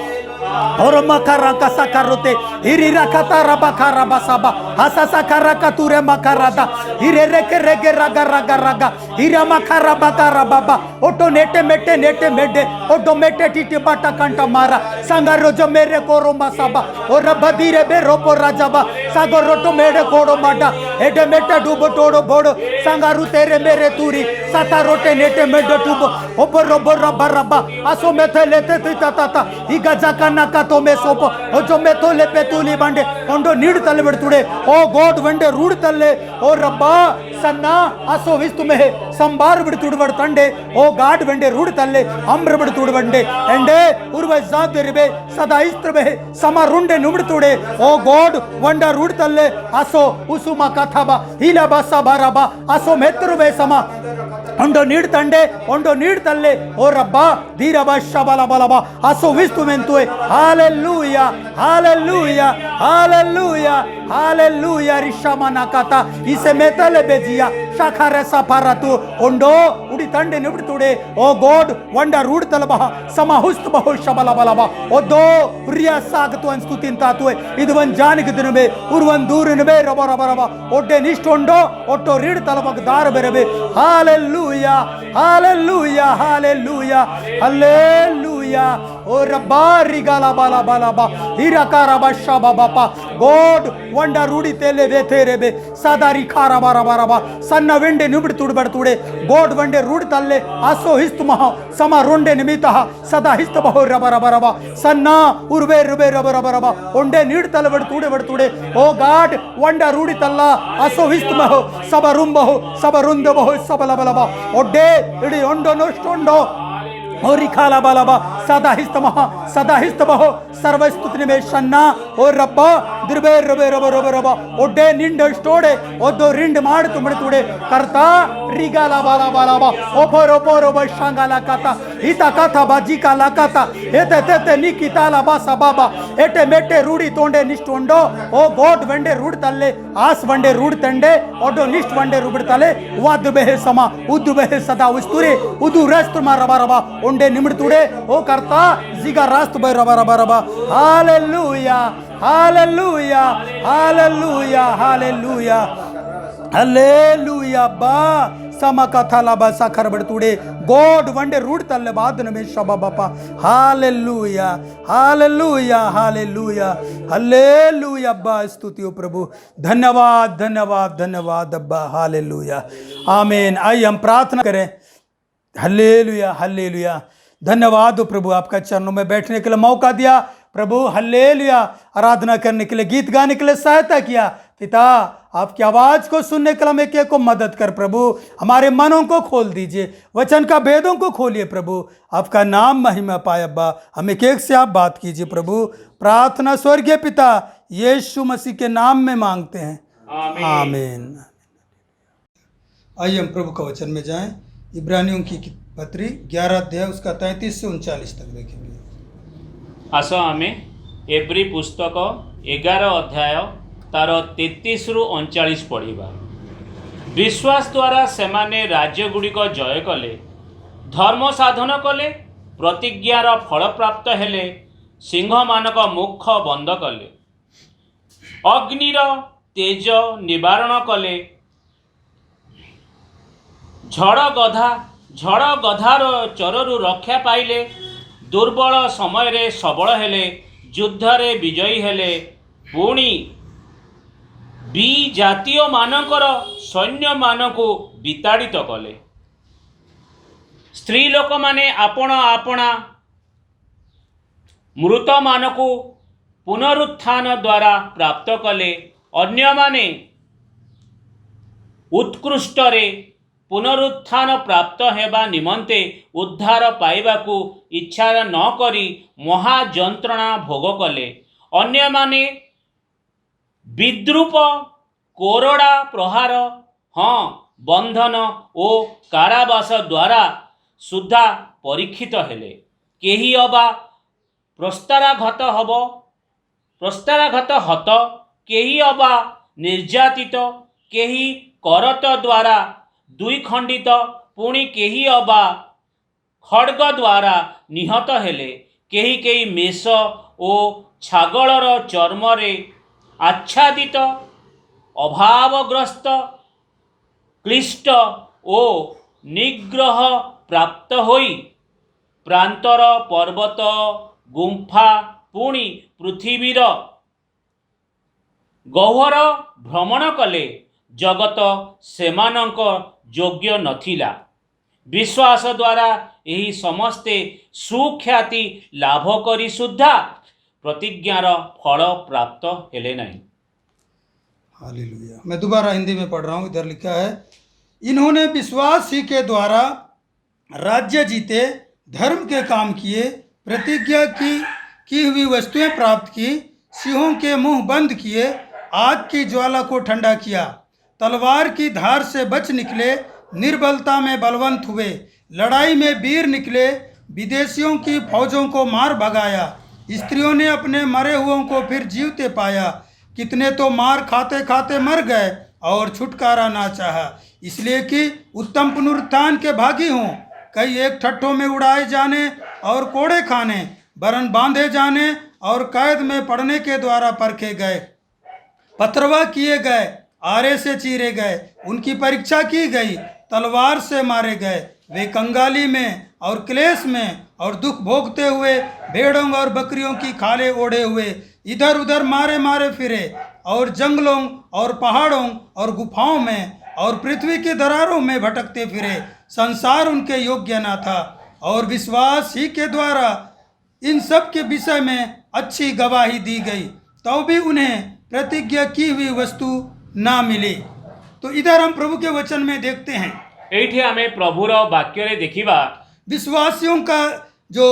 और मकरा का सकरोते हिरीरा कतारा बकारा बसाबा हसा सकरा कतुरे मकरादा हिरे रेके रेगे रगा रगा रगा हिरा मकरा बकारा बाबा ओटो नेटे मेटे ओटो मेटे टीटी बाटा कंटा मारा संगारो जो मेरे कोरो मसाबा और बदीरे बे रोपो राजाबा सागो रोटो मेरे कोड़ो माडा एडे मेटे डूबो टोड़ो बोड़ो संगारू तेरे मेरे तूरी सता रोटे नेटे मेडे टूबो ओबो रोबो रबा रबा आसो मेथे लेते ता ता ता ही गजा का तो में सोपो ओ जो में तो ले पे तूली बंडे ओंडो नीड तले बड़तुड़े ओ गोड वंडे रूड तले ओ रब्बा सन्ना आसो विस्तु में संबार बड़तुड़ बड़तंडे ओ गाड वंडे रूड तले अम्र बड़तुड़ वंडे एंडे उर्वे जात रिबे सदा इस्त्र में समा रुंडे नुबड़तुड़े ओ गोड वंडा रूड तले आसो उसुमा कथाबा हीला बसा बाराबा आसो मेत्रु बे समा ओंडो नीड तंडे ओंडो नीड तले ओ रब्बा धीरा बशा बाला बालाबा आसो विस्तु में तुए हालेलुया हालेलुया हालेलुया हालेलुया रिशामना कथा इसे मेतले बेजिया शाखारे सफारा तू ओंडो उडी तंडे निबड़तुड़े ओ गोड वंडा रूड तलबा समा हुस्त बहु शबला बलाबा ओ दो रिया साग तो स्तुतिन तातुए इदवन जानिक दिनबे उर्वन दूरनबे रबा रबा रबा ओडे निष्टोंडो ओटो रीड तलबक दार बेरबे हालेलुया हालेलुया हालेलुया हालेलुया ओ रब्बा रिगाला बाला बाला बा हीरा कारा बशा बाबा गोड वंडा रूडी तेले वेथेरे बे सादारी खारा बारा बारा बा सन्न वेंडे निबड़ तुड़ बड़तुड़े गोड वंडे रूड तल्ले आसो हिस्त महा समा रोंडे निमिता सदा हिस्त बहो रबा रबा रबा सन्ना उर्वे रुबे रबा रबा रबा ओंडे नीड तल बड़तुड़े ओ गाड वंडा रूडी तल्ला आसो हिस्त महो सब रुम बहो सब रुंद बहो सब लबलबा ओडे इडी ओंडो नोस्टोंडो और खाला बालाबा सदा हिस्त बहो सर्वस्तुति में शन्ना और रब्बा दिरबे रबे रब रब रबा ओडे निंड स्टोडे ओदो रिंड माड तुमड़े तुड़े करता रिगाला बाला बालाबा ओपोर ओपोर ओब शांगाला काता हिता काथा बाजी का लाकाता एते तेते निकिताला बासा बाबा एटे मेटे रूडी तोंडे निष्टोंडो ओ गोड वंडे रूड तल्ले आस वंडे रूड तंडे ओडो निष्ट वंडे रूड तले वाद बेहे समा उदु बेहे सदा उस्तुरे उदु रेस्त मा रबा रबा ओंडे निमड़ तुड़े ओ करता जिगा रास्त बे रबा रबा रबा hallelujah hallelujah hallelujah hallelujah hallelujah बा समा कथा लाबा साखर बड़तुड़े गोड वंडे रूड तल्ले बाद में शबा बापा हालेलुया हालेलुया हालेलुया हालेलुया अब्बा स्तुति हो प्रभु धन्यवाद धन्यवाद धन्यवाद अब्बा हालेलुया आमीन। आइए हम प्रार्थना करें। हल्लेलुया हल्लेलुया धन्यवाद हो प्रभु आपका चरणों में बैठने के लिए मौका दिया प्रभु। हल्लेलुया आराधना करने के लिए गीत गाने के लिए सहायता किया पिता। आपकी आवाज को सुनने के लिए हम एक को मदद कर प्रभु। हमारे मनों को खोल दीजिए वचन का भेदों को खोलिए प्रभु। आपका नाम महिमा पाए अब्बा। हम एक से आप बात कीजिए प्रभु। प्रार्थना स्वर्गीय पिता यीशु मसीह के नाम में मांगते हैं आमीन। आइए हम प्रभु का वचन में जाएं। इब्रानियों की पत्री 11 अध्याय उसका 33 से 39 तक देखेंगे। आस आमे एब्री पुस्तक 11 अध्याय तार 33 रु 39 पढ़ा। विश्वास द्वारा सेमाने राज्य गुड़िक जय कले, धर्म साधन कले, प्रतिज्ञार फल प्राप्त हेले, सिंह मानक मुख बंद कले, अग्निर तेज निवारण कले, झड़ गधार चररु रक्षा पाइले, दुर्बल समय रे सबल हेले, युद्धरे विजयी हेले, पुणी जातीय मानकर सैन्य मानकु विताड़ित कले। स्त्री लोक माने आपण आपणा मृत मानकु पुनरुत्थान द्वारा प्राप्त कले। अन्य माने उत्कृष्ट रे पुनरुत्थान प्राप्त हेबा निमंते उद्धार पाइबाकू इच्छा न करी महाजंत्रणा भोग कले। अन्य माने विद्रूप कोरड़ा प्रहार हाँ बंधन ओ कारावास द्वारा सुधा परीक्षित हेले। केही अबा प्रस्ताराघात हब प्रस्ताराघात हत केही अबा निर्यातित केही करत द्वारा दुई खंडित पुणी केही अबा खड्ग द्वारा निहत हेले केही केही मेष ओ छागलर चर्मरे आच्छादित अभावग्रस्त क्लिष्ट ओ निग्रह प्राप्त होई प्रांतर पर्वत गुंफा पुणी पृथ्वीर गह्वर भ्रमण कले जगत सेमानंक योग्य नथिला विश्वास द्वारा यही समस्ते सुख्याति लाभ करी सुद्धा प्रतिज्ञार फल प्राप्त हेले नहीं। हालेलुया। मैं दोबारा हिंदी में पढ़ रहा हूँ। इधर लिखा है, इन्होंने विश्वास ही के द्वारा राज्य जीते, धर्म के काम किए, प्रतिज्ञा की हुई वस्तुएं प्राप्त की, सिंहों के मुंह बंद किए, आग की ज्वाला को ठंडा किया, तलवार की धार से बच निकले, निर्बलता में बलवंत हुए, लड़ाई में वीर निकले, विदेशियों की फौजों को मार भगाया, स्त्रियों ने अपने मरे हुओं को फिर जीवते पाया, कितने तो मार खाते खाते मर गए और छुटकारा ना चाहा, इसलिए कि उत्तम पुनरुत्थान के भागी हों। कई एक ठट्ठों में उड़ाए जाने और कोड़े खाने, वरन बांधे जाने और कैद में पड़ने के द्वारा परखे गए, पथरवा किए गए, आरे से चीरे गए, उनकी परीक्षा की गई, तलवार से मारे गए, वे कंगाली में और क्लेश में और दुख भोगते हुए भेड़ों और बकरियों की खाले ओढ़े हुए इधर उधर मारे मारे फिरे, और जंगलों और पहाड़ों और गुफाओं में और पृथ्वी की दरारों में भटकते फिरे। संसार उनके योग्य न था, और विश्वास ही के द्वारा इन सब के विषय में अच्छी गवाही दी गई, तो भी उन्हें प्रतिज्ञा की हुई वस्तु ना मिली। तो इधर हम प्रभु के वचन में देखते हैं, एठी हमें प्रभुर वाक्य रे देखिबा विश्वासियों का जो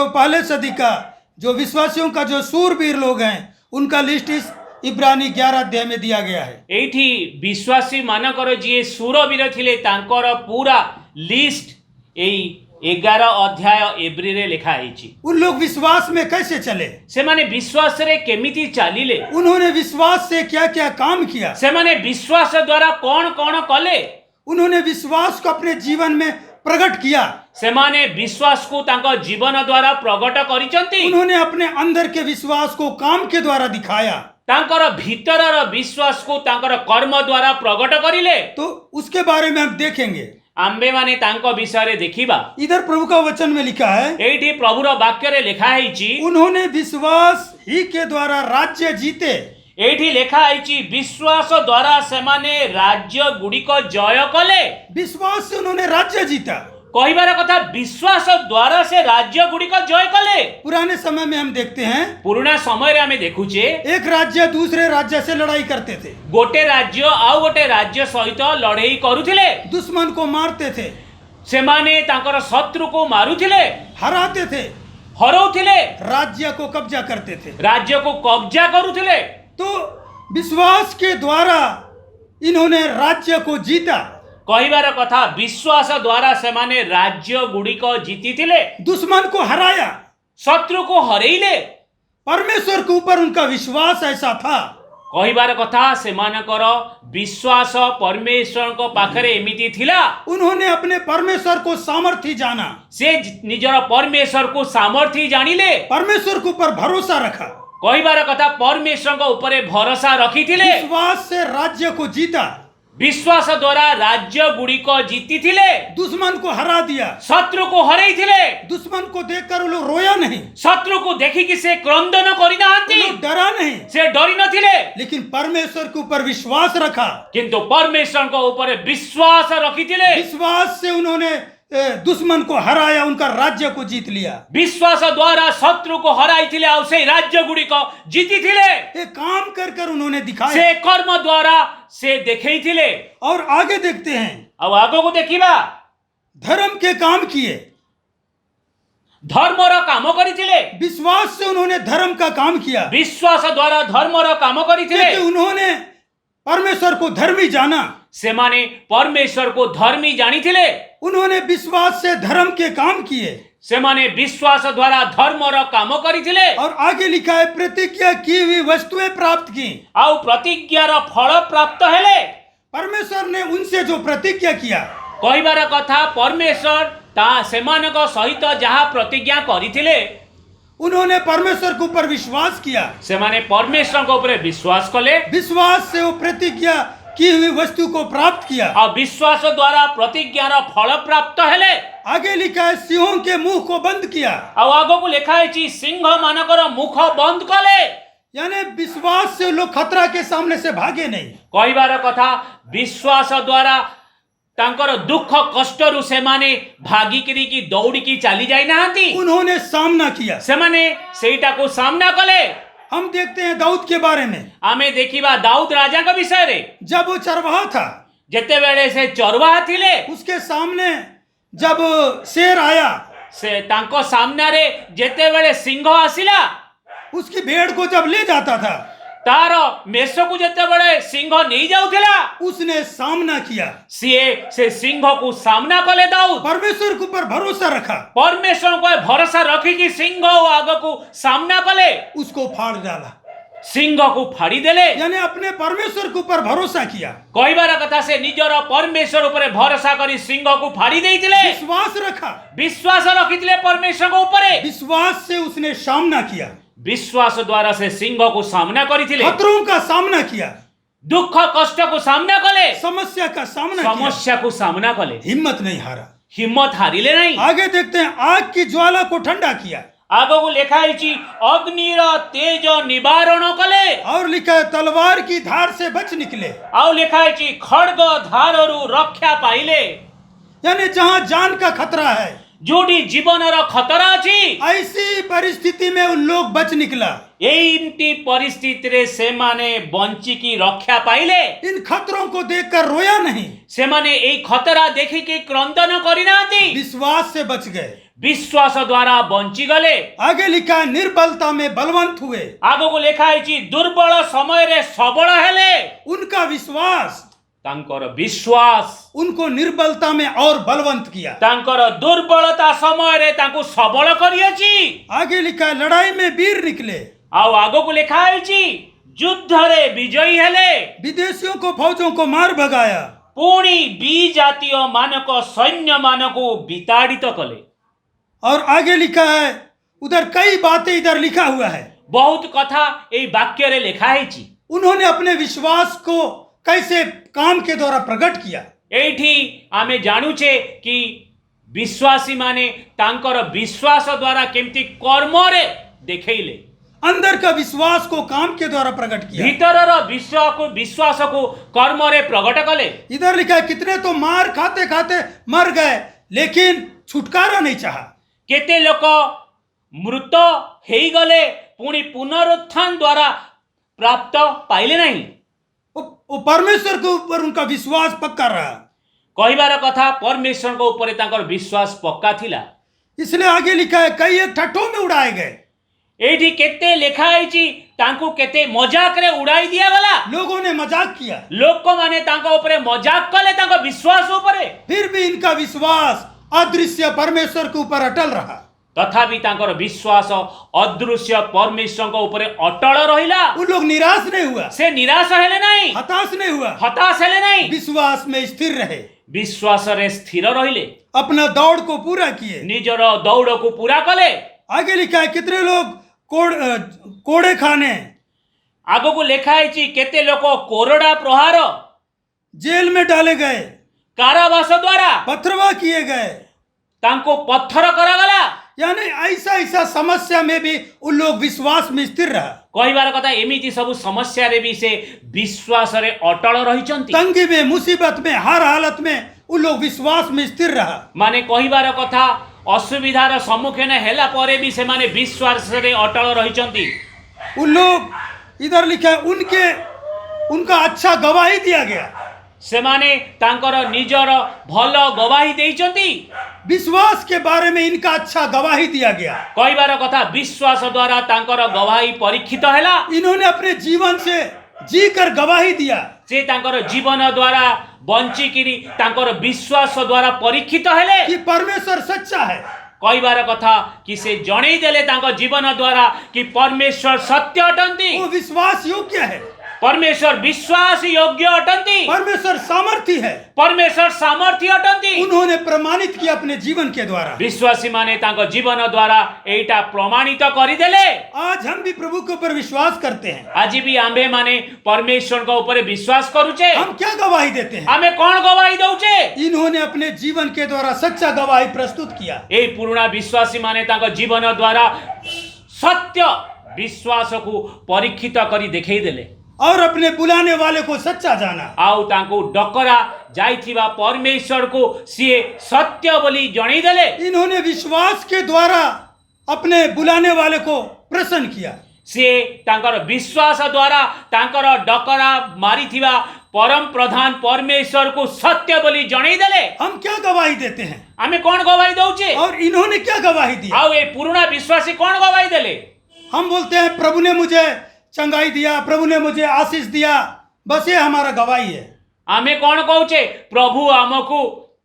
पहले सदी का जो विश्वासियों का जो सूरवीर लोग हैं, उनका लिस्ट इस इब्रानी 11 अध्याय में दिया गया है। एठी विश्वासी मानकर जी सूरवीर थिले तांकर पूरा लिस्ट एई 11 अध्याय एब्री रे लिखा है। उन लोग विश्वास में कैसे चले, से माने विश्वास रे केमिति चालिले, उन्होंने विश्वास से क्या क्या काम किया, से माने विश्वास द्वारा कौन कौन कले, उन्होंने विश्वास को अपने जीवन में प्रकट किया, से माने विश्वास को तांको जीवन द्वारा प्रकट करिसंती, उन्होंने अपने अंदर के विश्वास को काम के द्वारा दिखाया, तांकर भीतर विश्वास को तांकर कर्म द्वारा प्रकट करिले। तो उसके बारे में हम देखेंगे। आंबे माने तांको विषय देखिबा। इधर प्रभु का वचन में लिखा है, एठी प्रभुर वाक्य रे लिखा है, उन्होंने विश्वास ही के द्वारा राज्य जीते। एठी लिखा है विश्वास द्वारा से माने राज्य गुड़िक जय कले। विश्वास से उन्होंने राज्य जीता। कहिबार कथा विश्वास द्वारा से राज्य गुड़िक जय कले। पुराने समय में हम देखते हैं, पुराना समय रे हमें देखुचे एक राज्य दूसरे राज्य से लड़ाई करते थे, गोटे राज्य आउ गोटे राज्य सहित लड़ाई करुथिले, दुश्मन को मारते थे, से माने तांकर शत्रु को मारुथिले, हराते थे, हरौथिले, राज्य को कब्जा करते थे, राज्य को कब्जा करुथिले। तो विश्वास के द्वारा इन्होंने राज्य को जीता। कहिबार कथा विश्वास द्वारा से माने राज्य गुड़िक जीतिथिले, दुश्मन को हराया, शत्रु को हरेइले। परमेश्वर के ऊपर उनका विश्वास ऐसा था। कहिबार कथा से मानकर विश्वास परमेश्वर को पाखरे एमिति थिला, उन्होंने अपने परमेश्वर को सामर्थ्य जाना, से निजर परमेश्वर को सामर्थ्य जानिले, परमेश्वर के ऊपर भरोसा रखा, कहिबार कथा परमेश्वर को ऊपर भरोसा रखिथिले, विश्वास से राज्य को जीता, विश्वास द्वारा राज्य गुड़िक जीतिथिले, दुश्मन को हरा दिया, शत्रु को हरेइथिले। दुश्मन को देखकर वो लोग रोया नहीं, शत्रु को देखिकि से क्रंदन करिनाहांती, वो लोग डरा नहीं, से डरी नथिले, लेकिन परमेश्वर के ऊपर विश्वास रखा। किंतु परमेश्वर को ऊपर विश्वास रखिथिले। विश्वास से उन्होंने दुश्मन को हराया, उनका राज्य को जीत लिया। विश्वास द्वारा शत्रु को हराइथिले और से राज्य गुड़िक जीतिथिले। एक काम कर कर उन्होंने दिखाया, से कर्म द्वारा से देखैथिले। और आगे देखते हैं, अब आगो को देखिबा, धर्म के काम किए, धर्मर काम करिथिले। विश्वास से उन्होंने धर्म का काम किया, विश्वास द्वारा धर्मर काम करिथिले। क्योंकि उन्होंने परमेश्वर को धर्मी जाना, से माने परमेश्वर को धर्मी जानिथिले। उन्होंने विश्वास से धर्म के काम किए, ସେମାନେ ବିଶ୍ୱାସ ଦ୍ୱାରା ଧର୍ମର କାମ କରିଥିଲେ और आगे लिखा है प्रतिज्ञा की हुई वस्तुएं प्राप्त की। ଆଉ ପ୍ରତିଜ୍ଞାର ଫଳ ପ୍ରାପ୍ତ ହେଲେ। परमेश्वर ने उनसे जो प्रतिज्ञा किया, କହିବାର କଥା ପରମେଶ୍ୱର ସେମାନଙ୍କ ସହିତ ଯାହା ପ୍ରତିଜ୍ଞା କରିଥିଲେ उन्होंने परमेश्वर के ऊपर विश्वास किया। ସେମାନେ ପରମେଶ୍ୱରଙ୍କ ଉପରେ ବିଶ୍ୱାସ କଲେ विश्वास से वो प्रतिज्ञा की हुई वस्तु को प्राप्त किया। ଆଉ ବିଶ୍ୱାସ ଦ୍ୱାରା ପ୍ରତିଜ୍ଞାର ଫଳ ପ୍ରାପ୍ତ ହେଲେ। आगे लिखा है सिंहों के मुंह को बंद किया, ଆଉ ଆଗକୁ ଲେଖା ହେଇଛି ସିଂହ ମାନଙ୍କର ମୁଖ ବନ୍ଦ କଲେ। यानी विश्वास से लोग खतरा के सामने से भागे नहीं। କହିବାର କଥା ବିଶ୍ୱାସ ଦ୍ୱାରା ତାଙ୍କର ଦୁଃଖ କଷ୍ଟରୁ ସେମାନେ ଭାଗିକିରି କି ଦୌଡ଼ିକି ଚାଲି ଯାଇନାହାନ୍ତି, उन्होंने सामना किया। ସେମାନେ ସେଇଟାକୁ ସାମ୍ନା କଲେ। हम देखते हैं दाऊद के बारे में, ଆମେ ଦେଖିବା ଦାଉଦ ରାଜାଙ୍କ ବିଷୟରେ। जब वो चरवाहा था, ଯେତେବେଳେ ସେ ଚରବାହା ଥିଲେ उसके सामने जब शेर आया, ସେ ତାଙ୍କ ସାମ୍ନାରେ ଯେତେବେଳେ ସିଂହ ଆସିଲା उसकी भेड़ को जब ले जाता था, ତାର ମେଷକୁ ଯେତେବେଳେ ସିଂହ ନେଇଯାଉଥିଲା उसने सामना किया। ସିଏ ସେ ସିଂହକୁ ସାମ୍ନା କଲେ ଦାଉଦ। परमेश्वर के ऊपर भरोसा रखा, ପରମେଶ୍ୱରଙ୍କ ଭରସା ରଖିକି ସିଂହ ଆଗକୁ ସାମ୍ନା କଲେ, उसको फाड़ डाला। ସିଂହକୁ ଫାଡ଼ିଦେଲେ। यानी अपने परमेश्वर के ऊपर भरोसा किया, କହିବାର କଥା ସେ ନିଜର ପରମେଶ୍ୱର ଉପରେ ଭରସା କରି ସିଂହକୁ ଫାଡ଼ି ଦେଇଥିଲେ। विश्वास रखा, ବିଶ୍ୱାସ ରଖିଥିଲେ ପରମେଶ୍ୱରଙ୍କ ଉପରେ। विश्वास से उसने सामना किया, ବିଶ୍ୱାସ ଦ୍ୱାରା ସେ ସିଂହକୁ ସାମ୍ନା କରିଥିଲେ। खतरों का सामना किया, ଦୁଃଖ କଷ୍ଟକୁ ସାମ୍ନା କଲେ, समस्या का सामना किया, ସମସ୍ୟାକୁ ସାମ୍ନା କଲେ, हिम्मत नहीं हारा। ହିମ୍ମତ ହାରିଲେ ନାହିଁ। आगे देखते हैं आग की ज्वाला को ठंडा किया, ଆଗକୁ ଲେଖା ହେଇଛି ଅଗ୍ନିର ତେଜ ନିବାରଣ କଲେ। और लिखा है तलवार की धार से बच निकले। ଆଉ ଲେଖା ହେଇଛି ଖଡ୍ଗ ଧାରରୁ ରକ୍ଷା ପାଇଲେ। यानी जहां जान का खतरा है, ଯୋଉଠି ଜୀବନର ଖତରା ଅଛି ऐसी परिस्थिति में उन लोग बच निकला। ଏଇମିତି ପରିସ୍ଥିତିରେ ସେମାନେ ବଞ୍ଚିକି ରକ୍ଷା ପାଇଲେ। इन खतरों को देखकर रोया नहीं, ସେମାନେ ଏଇ ଖତରା ଦେଖିକି କ୍ରନ୍ଦନ କରିନାହାନ୍ତି, विश्वास से बच गए। ବିଶ୍ୱାସ ଦ୍ୱାରା ବଞ୍ଚିଗଲେ। आगे लिखा है निर्बलता में बलवंत हुए। ଆଗକୁ ଲେଖା ହେଇଛି ଦୁର୍ବଳ ସମୟରେ ସବଳ ହେଲେ। उनका विश्वास ତାଙ୍କର ବିଶ୍ୱାସ उनको निर्बलता में और बलवंत किया। ତାଙ୍କର ଦୁର୍ବଳତା ସମୟରେ ତାଙ୍କୁ ସବଳ କରିଅଛି। आगे लिखा है लड़ाई में वीर निकले, ଆଉ ଆଗକୁ ଲେଖା ହେଇଛି ଯୁଦ୍ଧରେ ବିଜୟୀ ହେଲେ। विदेशियों को फौजों को मार भगाया। ପୁଣି ବିଜାତୀୟ ମାନଙ୍କ ସୈନ୍ୟ ମାନଙ୍କୁ ବିତାଡ଼ିତ କଲେ। और आगे लिखा है उधर कई बातें इधर लिखा हुआ है। ବହୁତ କଥା ଏଇ ବାକ୍ୟରେ ଲେଖା ହେଇଛି। उन्होंने अपने विश्वास को कैसे काम के द्वारा प्रकट किया। ଏଇଠି ଆମେ ଜାଣୁଛେ କି ବିଶ୍ୱାସୀ ମାନେ ତାଙ୍କର ବିଶ୍ୱାସ ଦ୍ୱାରା କେମିତି କର୍ମରେ ଦେଖେଇଲେ। अंदर का विश्वास को काम के द्वारा प्रकट किया। ଭିତରର ବିଶ୍ୱାସକୁ କର୍ମରେ ପ୍ରକଟ କଲେ। इधर लिखा है कितने तो मार खाते खाते मर गए, लेकिन छुटकारा नहीं चाहा। କେତେ ଲୋକ ମୃତ ହେଇଗଲେ ପୁଣି ପୁନରୁତ୍ଥାନ ଦ୍ୱାରା ପ୍ରାପ୍ତ ପାଇଲେ ନାହିଁ। वो परमेश्वर के ऊपर उनका विश्वास पक्का रहा, କହିବାର କଥା ପରମେଶ୍ୱରଙ୍କ ଉପରେ ତାଙ୍କର ବିଶ୍ୱାସ ପକ୍କା ଥିଲା। इसलिए आगे लिखा है कई एक ठट्ठों में उड़ाए गए। ଏଇଠି କେତେ ଲେଖା ହେଇଛି ତାଙ୍କୁ କେତେ ମଜାକରେ ଉଡାଇ ଦିଆଗଲା। लोगों ने मजाक किया, ଲୋକମାନେ ତାଙ୍କ ଉପରେ ମଜାକ କଲେ ତାଙ୍କ ବିଶ୍ୱାସ ଉପରେ। फिर भी इनका विश्वास अदृश्य परमेश्वर के ऊपर अटल रहा। ତଥାପି ତାଙ୍କର ବିଶ୍ୱାସ ଅଦୃଶ୍ୟ ପରମେଶ୍ୱରଙ୍କ ଉପରେ ଅଟଳ ରହିଲା। उन लोग निराश नहीं हुआ, ସେ ନିରାଶ ହେଲେ ନାହିଁ, हताश नहीं हुआ, ହତାଶ ହେଲେ ନାହିଁ, विश्वास में स्थिर रहे, ବିଶ୍ୱାସରେ ସ୍ଥିର ରହିଲେ, अपना दौड़ को पूरा किए। ନିଜର ଦୌଡ଼କୁ ପୁରା କଲେ। आगे लिखा है कितने लोग कोड़े खाने, ଆଗକୁ ଲେଖା ହେଇଛି କେତେ ଲୋକ କୋରଡା ପ୍ରହାର, जेल में डाले गए, କାରାବାସ ଦ୍ୱାରା पथरवा किए गए। ତାଙ୍କୁ ପଥର କରାଗଲା। यानी ऐसा समस्या में भी उन लोग विश्वास में स्थिर रहा। କହିବାର କଥା ଏମିତି ସବୁ ସମସ୍ୟାରେ ବି ସେ ବିଶ୍ୱାସରେ ଅଟଳ ରହିଛନ୍ତି। तंगी में, मुसीबत में, हर हालत में उन लोग विश्वास में स्थिर रहा। ମାନେ କହିବାର କଥା ଅସୁବିଧାର ସମ୍ମୁଖୀନ ହେଲା ପରେ ବି ସେମାନେ ବିଶ୍ୱାସରେ ଅଟଳ ରହିଛନ୍ତି। उन लोग इधर लिखा है उनका अच्छा गवाही दिया गया। ସେମାନେ ତାଙ୍କର ନିଜର ଭଲ ଗବାହି ଦେଇଛନ୍ତି। विश्वास के बारे में इनका अच्छा गवाही दिया गया। କହିବାର କଥା ବିଶ୍ୱାସ ଦ୍ୱାରା ତାଙ୍କର ଗବାହି ପରୀକ୍ଷିତ ହେଲା। इन्होंने अपने जीवन से जीकर गवाही दिया ସେ ତାଙ୍କର ଜୀବନ ଦ୍ୱାରା ବଞ୍ଚିକିରି ତାଙ୍କର ବିଶ୍ୱାସ ଦ୍ୱାରା ପରୀକ୍ଷିତ ହେଲେ कि परमेश्वर सच्चा है। କହିବାର କଥା कि से जणेई देले तांको जीवन द्वारा कि परमेश्वर सत्य अटंती, वो विश्वास योग्य है, परमेश्वर विश्वास योग्य अटंती, परमेश्वर सामर्थी है। परमेश्वर सामर्थ्य अटंती। उन्होंने प्रमाणित किया अपने जीवन के द्वारा। विश्वासी माने तांको जीवन द्वारा एटा प्रमाणित करिदेले। आज हम भी प्रभु के ऊपर विश्वास करते हैं। आज भी आंबे माने परमेश्वर को ऊपर विश्वास करूचे। हम क्या गवाही देते हैं? आमे कौन गवाही दउचे? इन्होंने अपने जीवन के द्वारा सच्चा गवाही प्रस्तुत किया। ए पुराना विश्वासी माने तांको जीवन द्वारा सत्य विश्वास को परीक्षित करी देखै देले और अपने बुलाने वाले को सच्चा जाना। आउ तांको डकरा जाइथिबा परमेश्वर को सीए सत्य बोली जणै देले। इन्होंने विश्वास के द्वारा अपने बुलाने वाले को प्रसन्न किया। से तांकर विश्वास द्वारा तांकर डकरा मारिथिबा परम प्रधान परमेश्वर को सत्य बोली जणै देले। हम क्या गवाही देते हैं? आमे कौन गवाही दउचे? और इन्होंने क्या गवाही दी? आउ ए पुराना विश्वासी कौन गवाही देले? हम बोलते हैं प्रभु ने मुझे चंगाई दिया, प्रभु ने मुझे आशीष दिया, बस ये हमारा गवाही है। आमे कौन कहूचे? प्रभु आमको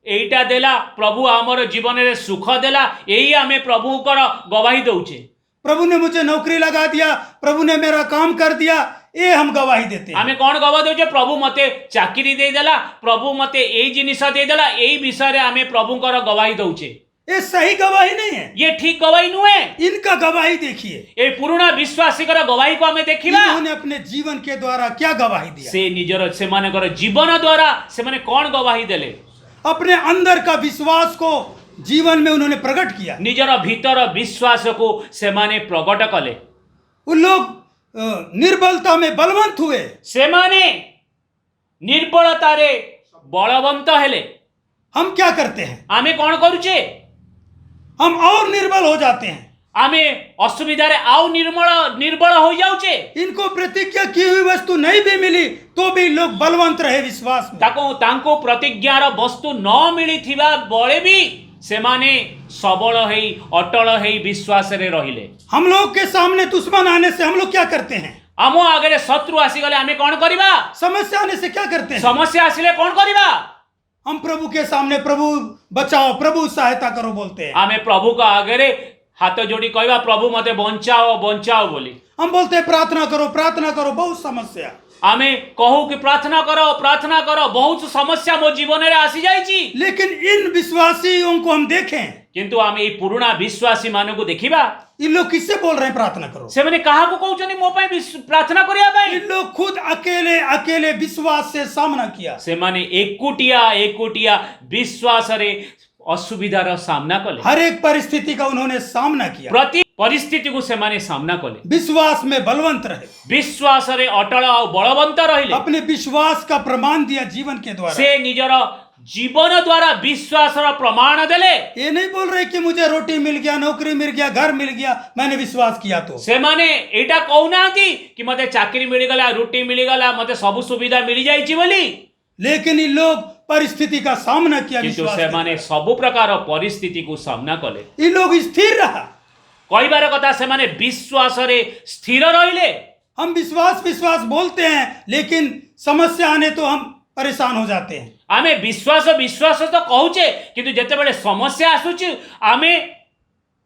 एइटा देला, प्रभु आमर जीवन रे सुख देला, यही आमे प्रभु कर गवाही दउचे। प्रभु ने मुझे नौकरी लगा दिया, प्रभु ने मेरा काम कर दिया, ये हम गवाही देते हैं। आमे कौन गवाही दउचे? प्रभु मते चाकरी दे देला, प्रभु मते एई जिनिस दे देला, एई विषय रे आमे प्रभु कर गवाही दउचे। ये सही गवाही नहीं है। ये ठीक गवाही नुहे। इनका गवाही देखिए। ए पुराना विश्वासी कर गवाही को आमे देखिबा। इन्होंने अपने जीवन के द्वारा क्या गवाही दिया? से निजर से माने कर जीवन द्वारा से माने कौन गवाही देले? अपने अंदर का विश्वास को जीवन में उन्होंने प्रकट किया। निजर भीतर विश्वास को से माने प्रकट कले। उन लोग निर्बलता में बलवंत हुए। से माने निर्बलता रे बलवंत हेले। हम क्या करते हैं? आमे कौन करूचे? हम और निर्बल हो जाते हैं। आमे असुविधा रे आउ निर्बल हो जाउचे। इनको प्रतिज्ञा की हुई वस्तु नहीं भी मिली तो भी लोग बलवंत रहे विश्वास में। ताको प्रतिज्ञार वस्तु न मिली थिबा बळे भी से माने सबल हेई अटल हेई विश्वास रे रहिले। हम लोग के सामने दुश्मन आने से हम लोग क्या करते हैं? आमो आगे शत्रु आसी गले आमे कौन करिबा? समस्या आने से क्या करते हैं? समस्या आसिले कौन करिबा? हम प्रभु के सामने प्रभु बचाओ, प्रभु सहायता करो बोलते हैं। आमे प्रभु का आगे हाथ जोड़ी कहवा प्रभु मते बंचाओ बंचाओ बोली। हम बोलते हैं प्रार्थना करो, बहुत समस्या। आमे कहू कि प्रार्थना करो बहुत समस्या मो जीवन रे आसी जाइची। लेकिन इन विश्वासियों को हम देखें, किंतु आमे पुराना विश्वासी मानू को देखिबा। इन लोग किससे बोल रहे हैं प्रार्थना करो? से माने कहा को कहउचनी मो पई प्रार्थना करिया भाई। इन लोग खुद अकेले विश्वास से सामना किया। से माने एकुटिया विश्वास रे असुविधार सामना कले। हर एक परिस्थिति का उन्होंने सामना किया। प्रति परिस्थिति को से माने सामना कले। विश्वास में बलवंत रहे। विश्वास रे अटल और बलवंत रहिले। अपने विश्वास का प्रमाण दिया जीवन के द्वारा। से निजर जीवन द्वारा विश्वास रा प्रमाण देले। ये नहीं बोल रहे कि मुझे रोटी मिल गया, नौकरी मिल गया, घर मिल गया, मैंने विश्वास किया तो। से माने एटा कहउनाती कि मते चाकरी मिल गला, रोटी मिल गला, मते सब सुविधा मिल जाइची बोली। लेकिन इन लोग परिस्थिति का सामना किया। किंतु विश्वास से माने सब प्रकार परिस्थिति को सामना कले। इन लोग स्थिर रहा। कहबार कथा से माने विश्वास रे स्थिर रहिले। हम विश्वास बोलते हैं, लेकिन समस्या आने तो हम परेशान हो जाते हैं। आमे विश्वास तो कहूचे, किंतु जेते बेले समस्या आसुची आमे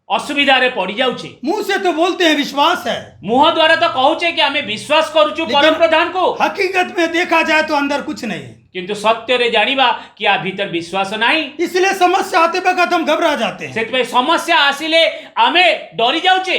असुविधा रे पड़ी जाउची। मुंह से तो बोलते हैं विश्वास है, मुह द्वारा तो कहूचे कि आमे विश्वास करूचु परम प्रधान को। हकीकत में देखा जाए तो अंदर कुछ नहीं है। किंतु सत्य रे जानिबा कि आ भीतर विश्वास नहीं। इसलिए समस्या आते वक्त हम घबरा जाते हैं। सेतबे समस्या आसिले आमे डरी जाउचे।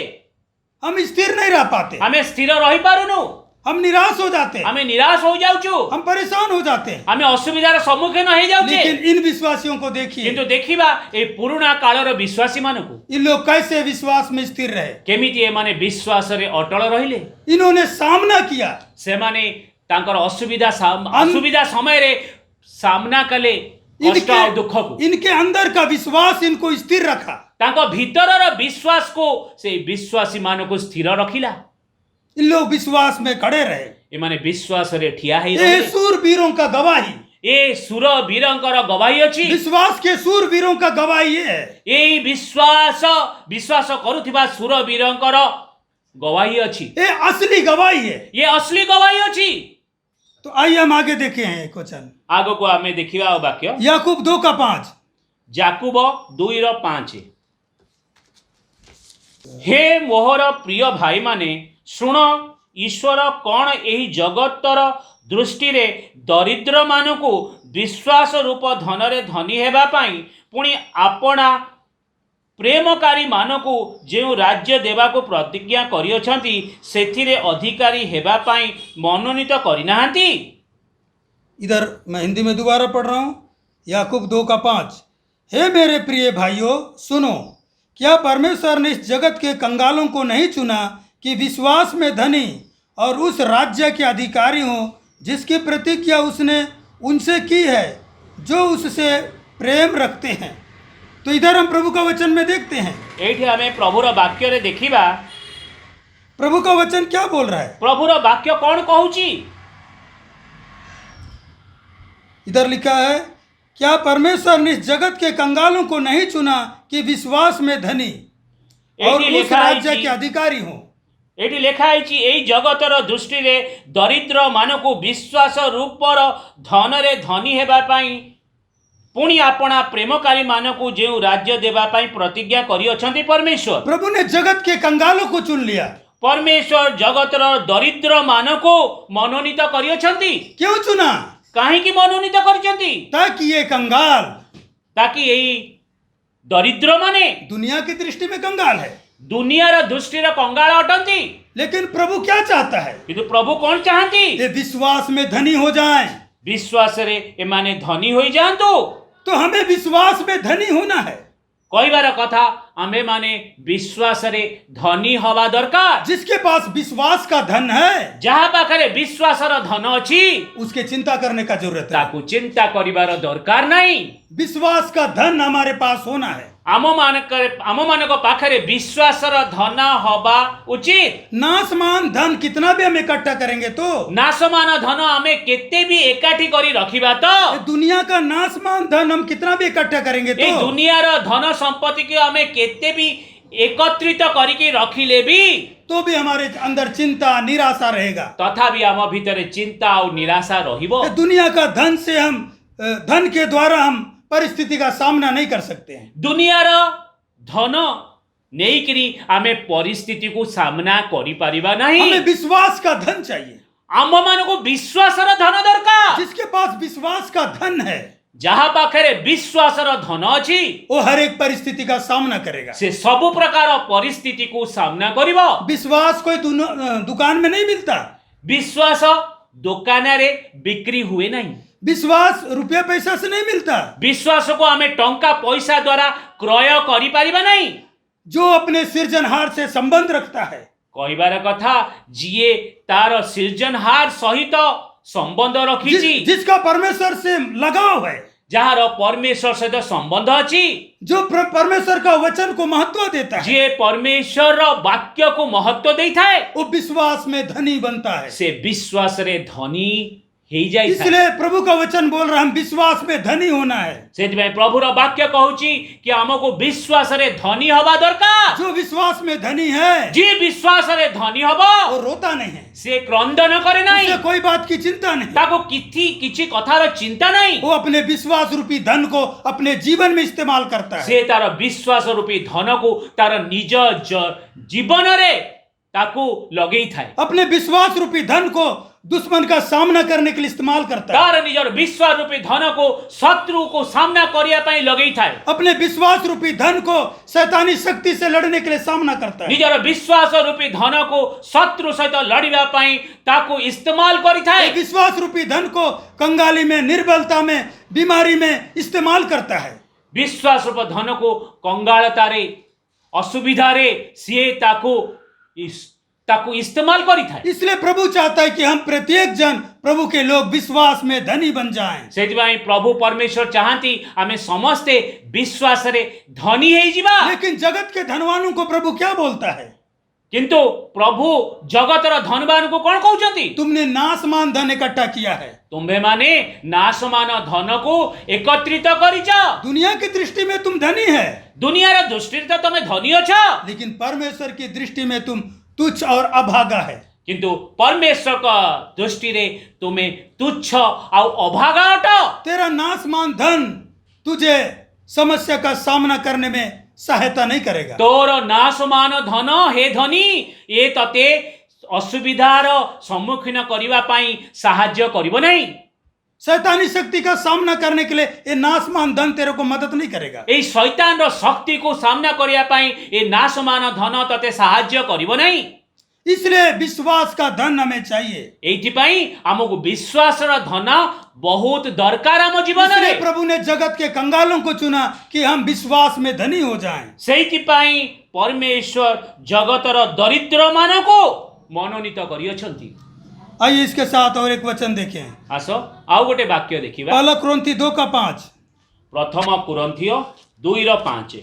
हम स्थिर नहीं रह पाते। आमे स्थिर रही पारुनु। हम निराश हो जाते हैं। आमे निराश हो जाउचु। हम परेशान हो जाते हैं। आमे असुविधार सम्मुखीन हो जाउचे। लेकिन इन विश्वासियों को देखिए, किंतु देखिबा ए पुराना कालर विश्वासी मानकु इन लोग कैसे विश्वास में स्थिर रहे। केमिति ए माने विश्वास रे अटल रहिले। इन्होंने सामना किया। से माने तांकर असुविधा समय रे सामना कले कष्ट और दुख को। इनके अंदर का विश्वास इनको स्थिर रखा। तांको भीतर विश्वास को से विश्वासी मानकु स्थिर रखिला। इन लोग विश्वास में खड़े रहे। ए माने विश्वास रे ठिया ही ये सूरवीरों का गवाही। ए सूरवीरंकर गवाही अछि। विश्वास के सूरवीरों का गवाही ये है। ए विश्वास करुथिबा सूरवीरंकर गवाही अछि। ये असली गवाही है। ये असली गवाही अछि। तो आइए हम आगे देखे हैं एक वचन। आगो को आमे देखिबा वाक्य याकूब 2:5। याकूब 2:5। हे मोहर प्रिय भाई माने शुण ईश्वर कौन यही जगतर दृष्टि रे दरिद्र मानकु विश्वास रूप धन रे धनी हेबा पाई पुणी आपणा प्रेमकारी मानकु जो राज्य देवा को प्रतिज्ञा करियछंती सेथिरे अधिकारी हेबा पाई मनोनीत करिनाहांती। इधर मैं हिंदी में दोबारा पढ़ रहा हूँ, याकूब 2:5। हे मेरे प्रिय भाइयों सुनो, क्या परमेश्वर ने इस जगत के कंगालों को नहीं चुना कि विश्वास में धनी और उस राज्य के अधिकारी हों जिसकी प्रतिज्ञा उसने उनसे की है जो उससे प्रेम रखते हैं। तो इधर हम प्रभु का वचन में देखते हैं, एठी हमें प्रभुर वाक्य रे देखिबा प्रभु का वचन क्या बोल रहा है। प्रभुर वाक्य कौन कहूची। इधर लिखा है, क्या परमेश्वर ने इस जगत के कंगालों को नहीं चुना कि विश्वास में धनी और एठी उस लिखा है राज्य जी- के अधिकारी हों। एठी लेखा है एई जगतर दृष्टि रे दरिद्र मानकु विश्वास रूपर धन रे धनी हेबा पाई पुणी आपणा प्रेमकारी मानकु जो राज्य देवा पाई प्रतिज्ञा करियछंती परमेश्वर। प्रभु ने जगत के कंगालों को चुन लिया। परमेश्वर जगतर दरिद्र मानकु मनोनीत करियछंती। क्यों चुना? काहेकि मनोनीत करियछंती ताकि ये कंगाल, ताकि एई दरिद्र माने दुनिया की दृष्टि में कंगाल है, दुनियार दृष्टि रे कंगाल अटंती, लेकिन प्रभु क्या चाहता है? किंतु प्रभु कौन चाहती ये विश्वास में धनी हो जाएं। विश्वास रे एमाने धनी होई जांतु। तो हमें विश्वास में धनी होना है। कहबार कथा आमे माने विश्वास रे धनी हवा दरकार। जिसके पास विश्वास का धन है जहाँ पाखरे विश्वास र धन अछि उसके चिंता करने का जरूरत है। ताकू चिंता करिबार दरकार नहीं। विश्वास का धन हमारे पास होना है। आम मानक पाखरे विश्वास र धन हवा उचित। नासमान धन कितना भी हम इकट्ठा करेंगे तो नासमान धन आमे केते भी एकाठी करी रखिबा तो ये दुनिया का नासमान धन हम कितना भी इकट्ठा करेंगे ए तो दुनियार धन संपत्ति के आमे केते भी एकत्रित करिके रखिले भी भी हमारे अंदर चिंता निराशा रहेगा। तथापि आम भितरे चिंता और निराशा रहिबो। ये दुनिया का धन से हम धन के द्वारा हम परिस्थिति का सामना नहीं कर सकते हैं। दुनियार धन नेइकरी आमे परिस्थिति को सामना करि परिबा नहीं। हमें विश्वास का धन चाहिए। आम मानको विश्वास र धन दरकार। जिसके पास विश्वास का धन है जहाँ पाखरे विश्वास र धन अछि वो हर एक परिस्थिति का सामना करेगा। से सब प्रकार परिस्थिति को सामना करिबो। विश्वास कोई दुकान में नहीं मिलता। विश्वास दुकान रे बिक्री हुए नहीं। विश्वास रुपया पैसा से नहीं मिलता। विश्वास को आमे टंका पैसा द्वारा क्रय करि परिबा नहीं। जो अपने सृजनहार से संबंध रखता है, कहबार कथा जिए तार सृजनहार सहित संबंध रखिछि, जिसका परमेश्वर से लगाव है, जहार परमेश्वर सहित संबंध अछि, जो परमेश्वर का वचन को महत्व देता है, जे परमेश्वर वाक्य को महत्व देता है, वो विश्वास में धनी बनता है। से विश्वास रे धनी हेई जाय। इसलिए प्रभु का वचन बोल रहा है, हम विश्वास में धनी होना है। सेति प्रभुर वाक्य कहूची कि हमको विश्वास रे धनी हवा दरकार। जो विश्वास में धनी है जे विश्वास रे धनी हवा वो रोता नहीं है, से क्रंदन करे नहीं, उसे कोई बात की चिंता नहीं। ताको किछि कथार चिंता नहीं। वो अपने विश्वास रूपी धन को अपने जीवन में इस्तेमाल करता है। से तार विश्वास रूपी धन को तार निज जीवन रे ताकू लगेई थाए। अपने विश्वास रूपी धन को दुश्मन का सामना करने के लिए इस्तेमाल करता है। तार निजर विश्वास रूपी धन को शत्रु को सामना करिया पई लगेई थाए। अपने विश्वास रूपी धन को शैतानी शक्ति से लड़ने के लिए सामना करता है। निजर विश्वास रूपी धन को शत्रु सहित लड़िबा पई ताकू इस्तेमाल करि थाए। विश्वास रूपी धन को कंगाली में, निर्बलता में, बीमारी में इस्तेमाल करता है। विश्वास रूप धन को कंगालता रे, असुविधा रे से ताकू इस्तेमाल करि थाए। इसलिए प्रभु चाहता है कि हम प्रत्येक जन प्रभु के लोग विश्वास में धनी बन जाएं। सेतिबाई प्रभु परमेश्वर चाहती आमे समस्ते विश्वास रे धनी हेई जिबा। लेकिन जगत के धनवानों को प्रभु क्या बोलता है? किंतु प्रभु जगतर धनवान को कौन कहउचंती? तुमने नासमान धन इकट्ठा किया है। तुम्भे माने नासमान धन को एकत्रित करिछ। दुनिया की दृष्टि में तुम धनी है, दुनियार दृष्टि तो तुमे धनी अछ, लेकिन परमेश्वर की दृष्टि में तुम तुच्छ और अभागा है। किंतु परमेश्वर का दृष्टि रे तुमे तुच्छ और अभागा अट। तेरा नासमान धन तुझे समस्या का सामना करने में सहायता नहीं करेगा। तोर नाशमान धन हे धनी ए तते असुविधार सम्मुखीन करिवा पाई साहाय्य करिबो नहीं। शैतानी शक्ति का सामना करने के लिए ये नाशमान धन तेरे को मदद नहीं करेगा। ए शैतान र शक्ति को सामना करिया पाई ए नाशमान धन तते साहाय्य करिबो नहीं। इसलिए विश्वास का धन हमें चाहिए। एइथिपाई हमको विश्वास र धन बहुत दरकार हम जीवन रे। इसलिए प्रभु ने जगत के कंगालों को चुना कि हम विश्वास में धनी हो जाएं। सेइथिपाई परमेश्वर जगतर दरिद्र मानको मनोनीत करियछन्ति। आइए इसके साथ और एक वचन देखें। आसो आउ गोटे वाक्य देखिबा। पहला कुरिन्थी 2:5। प्रथम कुरिन्थीय 2:5।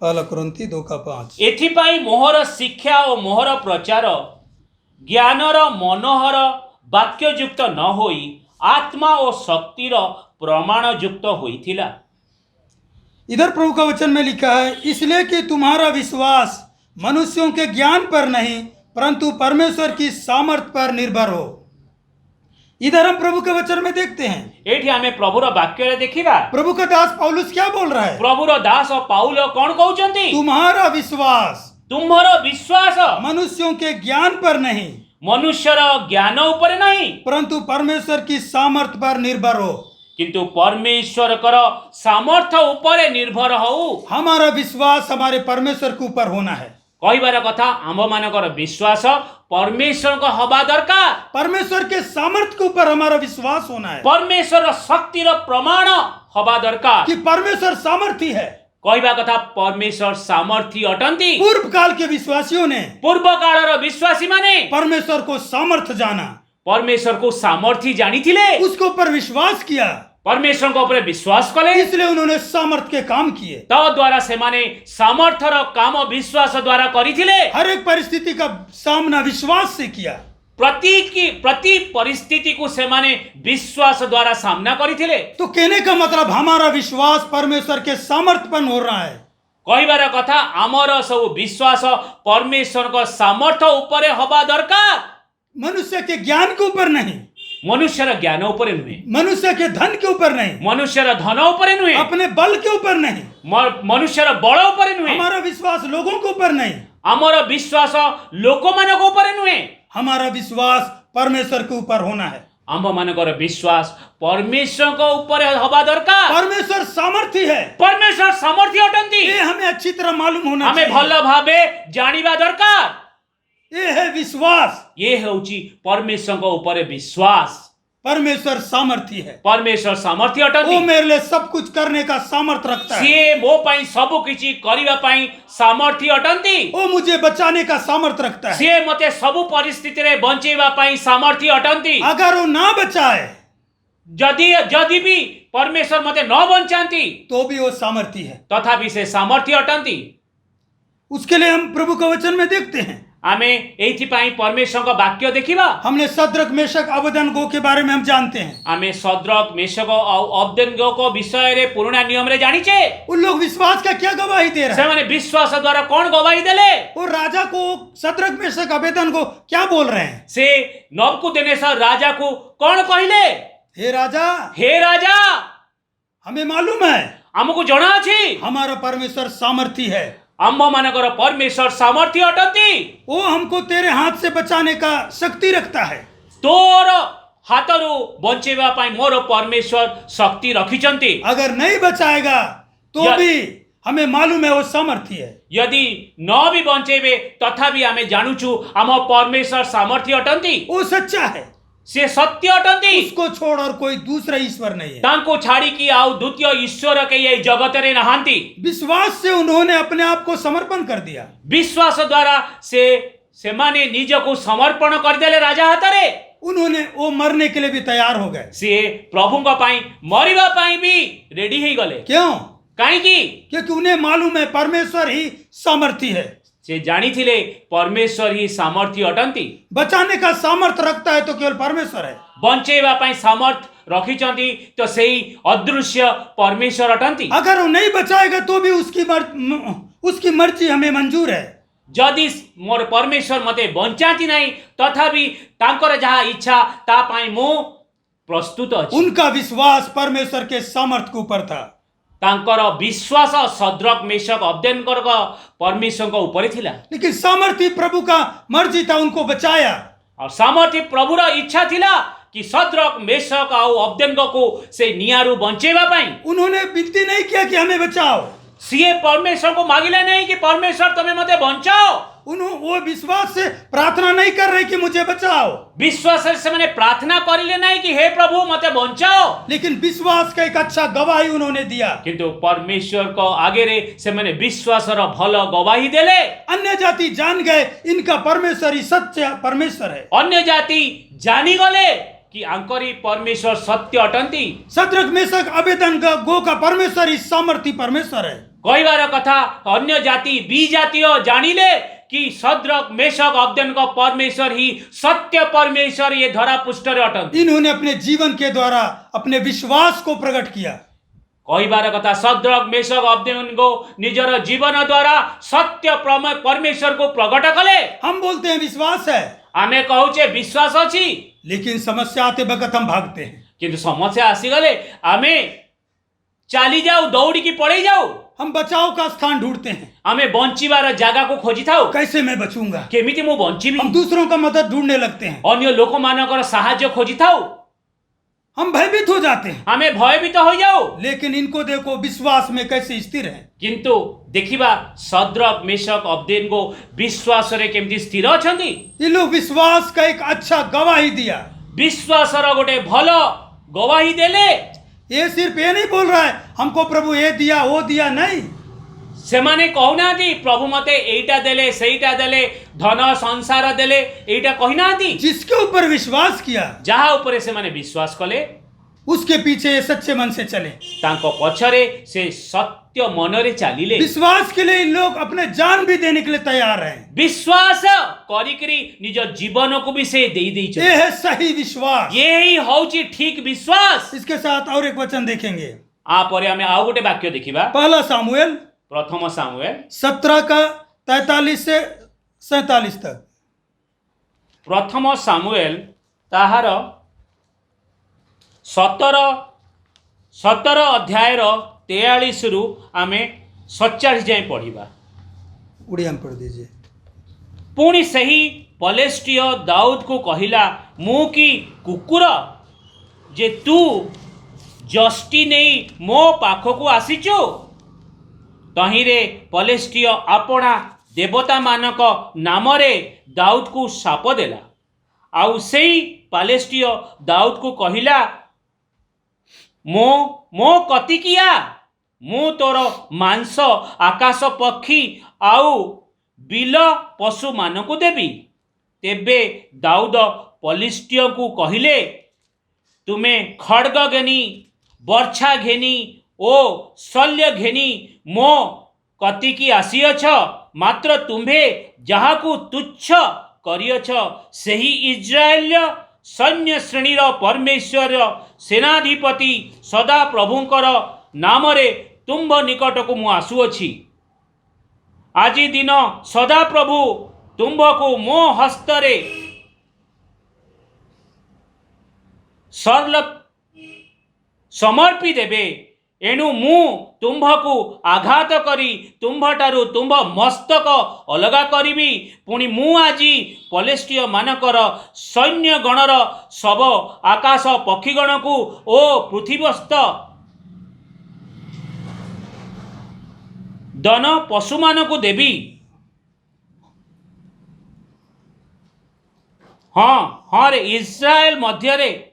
पहला कुरिन्थी 2:5। एथिपाई मोहर शिक्षा और मोहर प्रचार ज्ञानर मनोहर वाक्ययुक्त न होई आत्मा और शक्तिर प्रमाणयुक्त होइथिला। इधर प्रभु का वचन में लिखा है, इसलिए कि तुम्हारा विश्वास मनुष्यों के ज्ञान पर नहीं परंतु परमेश्वर की सामर्थ पर निर्भर हो। इधर हम प्रभु के वचन में देखते हैं, एठी हमें प्रभुर वाक्य रे देखिबा। प्रभु का दास पौलुस क्या बोल रहा है? प्रभुर दास और पाउल कोन कहउचंती? तुम्हारा विश्वास तुम्हारो विश्वास मनुष्यों के ज्ञान पर नहीं मनुष्यर ज्ञान ऊपर नहीं परंतु परमेश्वर की सामर्थ पर निर्भर हो। किंतु परमेश्वर कर सामर्थ्य ऊपर निर्भर हो। हमारा विश्वास हमारे परमेश्वर के ऊपर होना है। कहबार कथा आम मानकर विश्वास परमेश्वर को हवा दरकार। परमेश्वर के सामर्थ्य के ऊपर हमारा विश्वास होना है। परमेश्वर शक्ति र प्रमाण हवा दरकार कि परमेश्वर सामर्थी है। कहबा कथा परमेश्वर सामर्थी अटंती। पूर्व काल के विश्वासियों ने पूर्व काल र विश्वासी माने परमेश्वर को सामर्थ जाना, परमेश्वर को सामर्थी जानी थिले, उसके ऊपर विश्वास किया, परमेश्वर को ऊपर विश्वास कले, इसलिए उन्होंने सामर्थ के काम किए। तो द्वारा से माने सामर्थ्य र काम विश्वास द्वारा करी थिले। हर एक परिस्थिति का सामना विश्वास से किया। प्रति परिस्थिति को से माने विश्वास द्वारा सामना करी थिले। तो कहने का मतलब हमारा विश्वास परमेश्वर के सामर्थ पर हो रहा है। कहबार कथा आमर सब विश्वास परमेश्वर को सामर्थ्य ऊपर हवा दरकार, मनुष्य के ज्ञान के ऊपर नहीं, मनुष्य ज्ञान ऊपर नुहे, मनुष्य के धन के ऊपर नहीं, मनुष्य धन ऊपर नुहे, अपने बल के ऊपर नहीं, मनुष्य बल ऊपर नुहे। हमारा विश्वास लोगों के ऊपर नहीं, आमर विश्वास लोक मान ऊपर नुहे, हमारा विश्वास परमेश्वर के ऊपर होना है। आम मानकर विश्वास परमेश्वर को ऊपर हवा दरकार। परमेश्वर सामर्थी है, परमेश्वर सामर्थ्य अटंती। ये हमें अच्छी तरह मालूम होना हमें चाहिए। भल भावे जानिबा दरकार। ये है विश्वास। ये होची परमेश्वर को ऊपर विश्वास। परमेश्वर सामर्थी है, परमेश्वर सामर्थ्य वो अटंती। मेरे लिए सब कुछ करने का सामर्थ रखता है। से मो पाई सब किछि करिबा पाई सामर्थ्य अटंती। वो मुझे बचाने का सामर्थ रखता है। से मते सब परिस्थिति रे बंचेबा पाई सामर्थ्य अटंती। अगर वो ना बचाए जदि भी परमेश्वर मते न बंचांती तो भी वो सामर्थी है। तथापि से सामर्थ्य अटंती। उसके लिए हम प्रभु का वचन में देखते हैं। आमे एइथिपाई परमेश्वर का वाक्य देखिबा। हमने सद्रक मेशक अबेदनगो के बारे में हम जानते हैं। आमे सद्रक मेशक और अबेदनगो को विषय रे पुराना नियम रे जानी छे। उन लोग विश्वास का क्या गवाही दे रहे से हैं? माने विश्वास द्वारा कौन गवाही देले? वो राजा को सद्रक मेशक अबेदनगो क्या बोल रहे हैं? से नबूकदनेस्सर राजा को कौन कहिले? हे राजा, हे राजा, हमें मालूम है हमको जଣା अछि हमारा परमेश्वर सामर्थी है। आम्म मानकर परमेश्वर सामर्थ्य अटंती। वो हमको तेरे हाथ से बचाने का शक्ति रखता है। तोर हाथरू बंचेबा पाई मोर परमेश्वर शक्ति रखिचंती। अगर नहीं बचाएगा तो भी हमें मालूम है वो सामर्थी है। यदि न भी बंचेबे तथापि आमे जानुछु आम परमेश्वर सामर्थ्य अटंती। वो सच्चा है, से सत्य अटंती। उसको छोड़ और कोई दूसरा ईश्वर नहीं है। तांको छाड़ी की आउ द्वितीय ईश्वर के ये जगत रे नहांती। विश्वास से उन्होंने अपने आप को समर्पण कर दिया। विश्वास द्वारा से माने निज को समर्पण कर देले राजा हातरे। उन्होंने वो मरने के लिए भी तैयार हो गए। से प्रभु का पाई मरिबा पाई भी रेडी ही गले। क्यों? काहे की? क्योंकि उन्हें मालूम है परमेश्वर ही सामर्थी है। से जानी थिले परमेश्वर ही सामर्थ्य अटंती। बचाने का सामर्थ्य रखता है तो केवल परमेश्वर है। बंचेबा पाई सामर्थ रखिचंती तो सेही अदृश्य परमेश्वर अटंती। अगर वो नहीं बचाएगा तो भी उसकी मर्जी हमें मंजूर है। जदि मोर परमेश्वर मते बंचाती नहीं तथापि तांकर जहा इच्छा ता पाई मु प्रस्तुत अछि। उनका विश्वास परमेश्वर के सामर्थ के ऊपर था। तांकर विश्वास सद्रक मेषक अब्देनगोर परमेश्वर को ऊपर थिला। लेकिन सामर्थी प्रभु का मर्जी था उनको बचाया। और सामर्थ्य प्रभुर इच्छा थिला कि सद्रक मेषक और अब्देनगो को से नियारू बंचेवा पाई। उन्होंने विनती नहीं किया कि हमें बचाओ। सीए परमेश्वर को मांगिले नहीं कि परमेश्वर तुम्हें मते बचाओ। वो विश्वास से प्रार्थना नहीं कर रहे कि मुझे बचाओ। विश्वास से मैंने प्रार्थना करिले नहीं कि हे प्रभु मते बचाओ। लेकिन विश्वास का एक अच्छा गवाही उन्होंने दिया। किंतु परमेश्वर को आगे रे से मैंने विश्वास रो भलो गवाही देले। अन्य जाति जान गए इनका परमेश्वर ही सच्चा परमेश्वर है। अन्य जाति जानी गले कि अंकरी परमेश्वर सत्य अटंती। सद्रक मेषक अबेदनगो का परमेश्वर ही सामर्थी परमेश्वर है। कई बार कथा अन्य जाति बी जातियो जानिले कि सद्रक मेषक अब्देनगो परमेश्वर ही सत्य परमेश्वर ये धरा पुष्टर अटंती। इन्होंने अपने जीवन के द्वारा अपने विश्वास को प्रकट किया। कई बार कथा सद्रक मेषक अब्देनगो निजर जीवन द्वारा सत्य परमेश्वर को प्रकट कले। हम बोलते हैं विश्वास है, आमे कहूचे विश्वास अछि, लेकिन समस्या आते वक्त हम भागते हैं। किंतु समस्या आसी गले आमे चाली जाऊ दौड़ी की पड़े जाऊ। हम बचाव का स्थान ढूंढते हैं। आमे बंचिबार जगह को खोजी थाऊ। कैसे मैं बचूंगा, केमिति मु बंचिबी। हम दूसरों का मदद ढूंढने लगते हैं। अन्य लोक मानकर सहाय्य खोजी थाऊ। हम भयभीत हो जाते हैं। आमे भयभीत हो जाऊ। लेकिन इनको देखो विश्वास में कैसे स्थिर है। किंतु देखिबा सद्रक मेषक अब्देनगो विश्वास रे केमिति स्थिर अछंती। ये लोग विश्वास का एक अच्छा गवाही दिया। विश्वास रो गोटे भलो गवाही देले। ये सिर्फ ये नहीं बोल रहा है हमको प्रभु ये दिया वो दिया, नहीं। सेमाने कहना प्रभु मते एटा देले सेटा देले धन संसार देले एटा कहना। जिसके ऊपर विश्वास किया जहाँ ऊपर से माने विश्वास कले उसके पीछे सच्चे मन से चले। तांको पछरे से सत्य मनरे चालिले। विश्वास के लिए लोग अपने जान भी देने के लिए तैयार हैं। विश्वास करिकरी निज जीवन को भी से दे दी। ये है सही विश्वास। ये ही होची ठीक विश्वास। इसके साथ और एक वचन देखेंगे। आ परे हमें आउ गोटे वाक्य देखिबा। पहला सामुएल प्रथम सामुएल 17 का 43 से 47 तक। प्रथम सामुएल ताहार 17 अध्याय 43 रु आमे 47 जाए पढ़िबा। उड़िया में पढ़ दीजिए। पुणी सही पलेस्टीय दाऊद को कहिला मु की कुकुर जे तू जस्टी नहीं मो पाखकू आसीचु। तहिरे पलेस्टीय आपणा देवता मानक नामरे दाऊद को शाप देला। आउ सेई पलेस्टीय दाऊद को कहिला मो कति किया मु तोर मांस आकाश पक्षी आउ बिल पशु मानकु देवी। तेबे दाऊद पलिस्टियों को कहिले तुमे खड्ग घेनी वर्षा घेनी ओ शल्य घेनी मो कतिकी आसीअछ। मात्र तुम्हे जहाकू तुच्छ करियछ सेही इज्राएल सैन्य श्रेणीर परमेश्वर सेनाधिपति सदा प्रभुंकर नामरे तुम्भ निकट को मु आसुअछि। आजी दिन सदा प्रभु तुम्भ को मो हस्तरे सरल समर्पी देबे। एणु मु तुम्भ को आघात करी तुम्भटारु तुम्भ मस्तक अलगा करिबी। पुणी मु आजी पलेस्टीय मानकर सैन्य गणर सब आकाश पक्षीगण को ओ पृथ्वीस्थ दन पशु मान को देवी। हाँ हाँ रे इस्राएल मध्यरे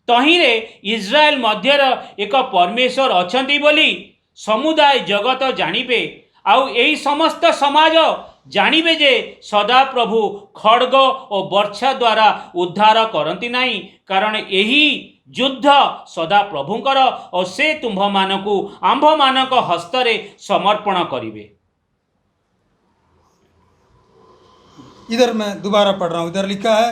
तहिरे इस्राएल मध्यर एक परमेश्वर अछंती बोली समुदाय जगत जानिबे। आउ एई समस्त समाज जानिबे जे सदा प्रभु खड्ग और वर्षा द्वारा उद्धार करती नहीं। कारण एही युद्ध सदा प्रभुंकर और से तुम्भ मानकु आंभ मानक हस्तरे समर्पण करिवे। इधर मैं दोबारा पढ़ रहा हूँ। इधर लिखा है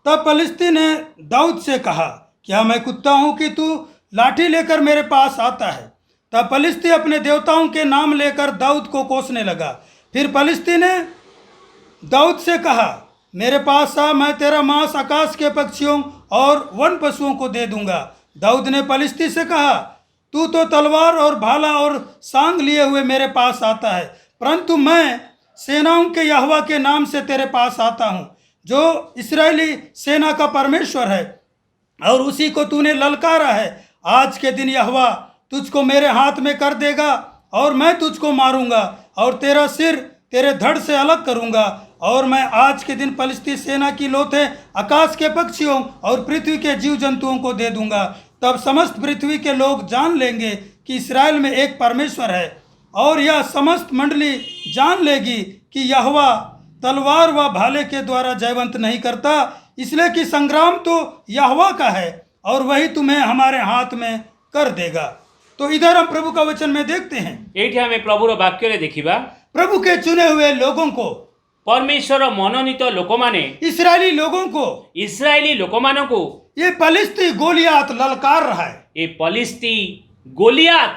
तब पलिस्ती ने दाऊद से कहा क्या मैं कुत्ता हूँ कि तू लाठी लेकर मेरे पास आता है। तब पलिस्ती अपने देवताओं के नाम लेकर दाऊद को कोसने लगा। फिर पलिस्ती ने दाऊद से कहा मेरे पास आ, मैं तेरा मांस आकाश के पक्षियों और वन पशुओं को दे दूंगा। दाऊद ने पलिश्ती से कहा, तू तो तलवार और भाला और सांग लिए हुए मेरे पास आता है, परंतु मैं सेनाओं के यहोवा के नाम से तेरे पास आता हूँ, जो इस्राएली सेना का परमेश्वर है, और उसी को तूने ललकारा है। आज के दिन यहोवा तुझको मेरे हाथ में कर देगा, और मैं तुझको मारूंगा और तेरा सिर तेरे धड़ से अलग करूंगा। और मैं आज के दिन पलिश्ती सेना की लोथें आकाश के पक्षियों और पृथ्वी के जीव जंतुओं को दे दूंगा। तब समस्त पृथ्वी के लोग जान लेंगे कि इस्राएल में एक परमेश्वर है, और यह समस्त मंडली जान लेगी कि यहोवा तलवार व भाले के द्वारा जयवंत नहीं करता, इसलिए कि संग्राम तो यहोवा का है और वही तुम्हें हमारे हाथ में कर देगा। तो इधर हम प्रभु का वचन में देखते हैं, ଏଇଠି ଆମେ ପ୍ରଭୁର ବାକ୍ୟରେ ଦେଖିବା प्रभु के चुने हुए लोगों को, परमेश्वर मनोनीत ଲୋକମାନେ इस्राएली लोगों को इस्राएली ଲୋକମାନଙ୍କୁ ये पलिश्ती गोलियात ललकार रहा है। ଏ ପଲିସ୍ତି ଗୋଲିଆତ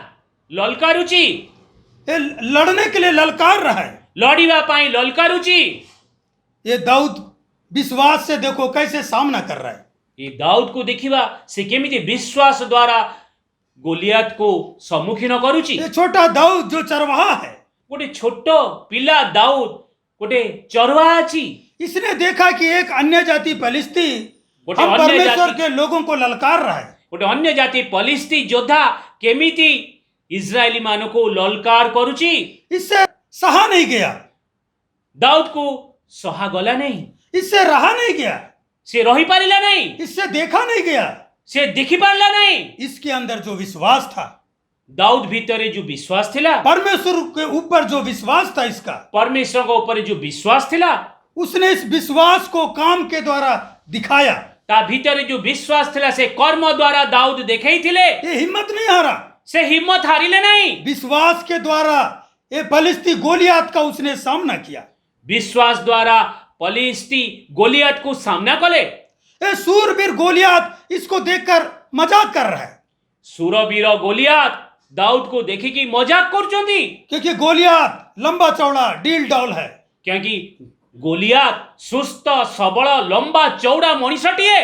ଲଲକାରୁଛି, ये लड़ने के लिए ललकार रहा है। ଲଢିବା ପାଇଁ ଲଲକାରୁଛି। ये दाऊद विश्वास से देखो कैसे सामना कर रहा है। ଏ ଦାଉଦକୁ ଦେଖିବା ସେ କେମିତି ବିଶ୍ୱାସ ଦ୍ୱାରା ଗୋଲିଆତକୁ ସମ୍ମୁଖୀନ କରୁଛି। ये छोटा दाऊद जो चरवाहा है, ଗୋଟେ ଛୋଟ ପିଲା ଦାଉଦ ଗୋଟେ ଚରବା ଅଛି। इसने देखा कि एक अन्य जाति पलिश्ती गोटे हम अन्य परमेश्वर जाति- के लोगों को ललकार रहा है। ଗୋଟେ ଅନ୍ୟ ଜାତି ପଲିସ୍ତି ଯୋଦ୍ଧା କେମିତି ଇସ୍ରାଏଲି ମାନଙ୍କୁ ଲଲକାର କରୁଛି। इससे सहा नहीं गया, ଦାଉଦକୁ ସହାଗଲା ନାହିଁ, इससे रहा नहीं गया, ସେ ରହିପାରିଲା ନାହିଁ, इससे देखा नहीं गया। ସେ ଦେଖିପାରିଲା ନାହିଁ। इसके अंदर जो विश्वास था, ଦାଉଦ ଭିତରେ ଯୋଉ ବିଶ୍ୱାସ ଥିଲା, परमेश्वर के ऊपर जो विश्वास था इसका, परमेश्वरଙ୍କ ଉପରେ ଯୋଉ ବିଶ୍ୱାସ ଥିଲା, उसने इस विश्वास को काम के द्वारा दिखाया। ତା ଭିତରେ ଯୋଉ ବିଶ୍ୱାସ ଥିଲା ସେ କର୍ମ ଦ୍ୱାରା ଦାଉଦ ଦେଖେଇଥିଲେ। ये हिम्मत नहीं हारा, ସେ ହିମ୍ମତ ହାରିଲେ ନାହିଁ। विश्वास के द्वारा ये फलिस्ती गोलियात का उसने सामना किया। ବିଶ୍ୱାସ ଦ୍ୱାରା ପଲିସ୍ତି ଗୋଲିଆତକୁ ସାମ୍ନା କଲେ। ये सूरवीर गोलियात इसको देखकर मजाक कर रहा है, ସୁରବୀର ଗୋଲିଆତ ଦାଉଦକୁ ଦେଖିକି ମଜାକ କରୁଛନ୍ତି। क्योंकि गोलियात लंबा चौड़ा डील डॉल है। क्योंकि गोलियात सुस्थ सबल लंबा चौड़ा मनीषटीए।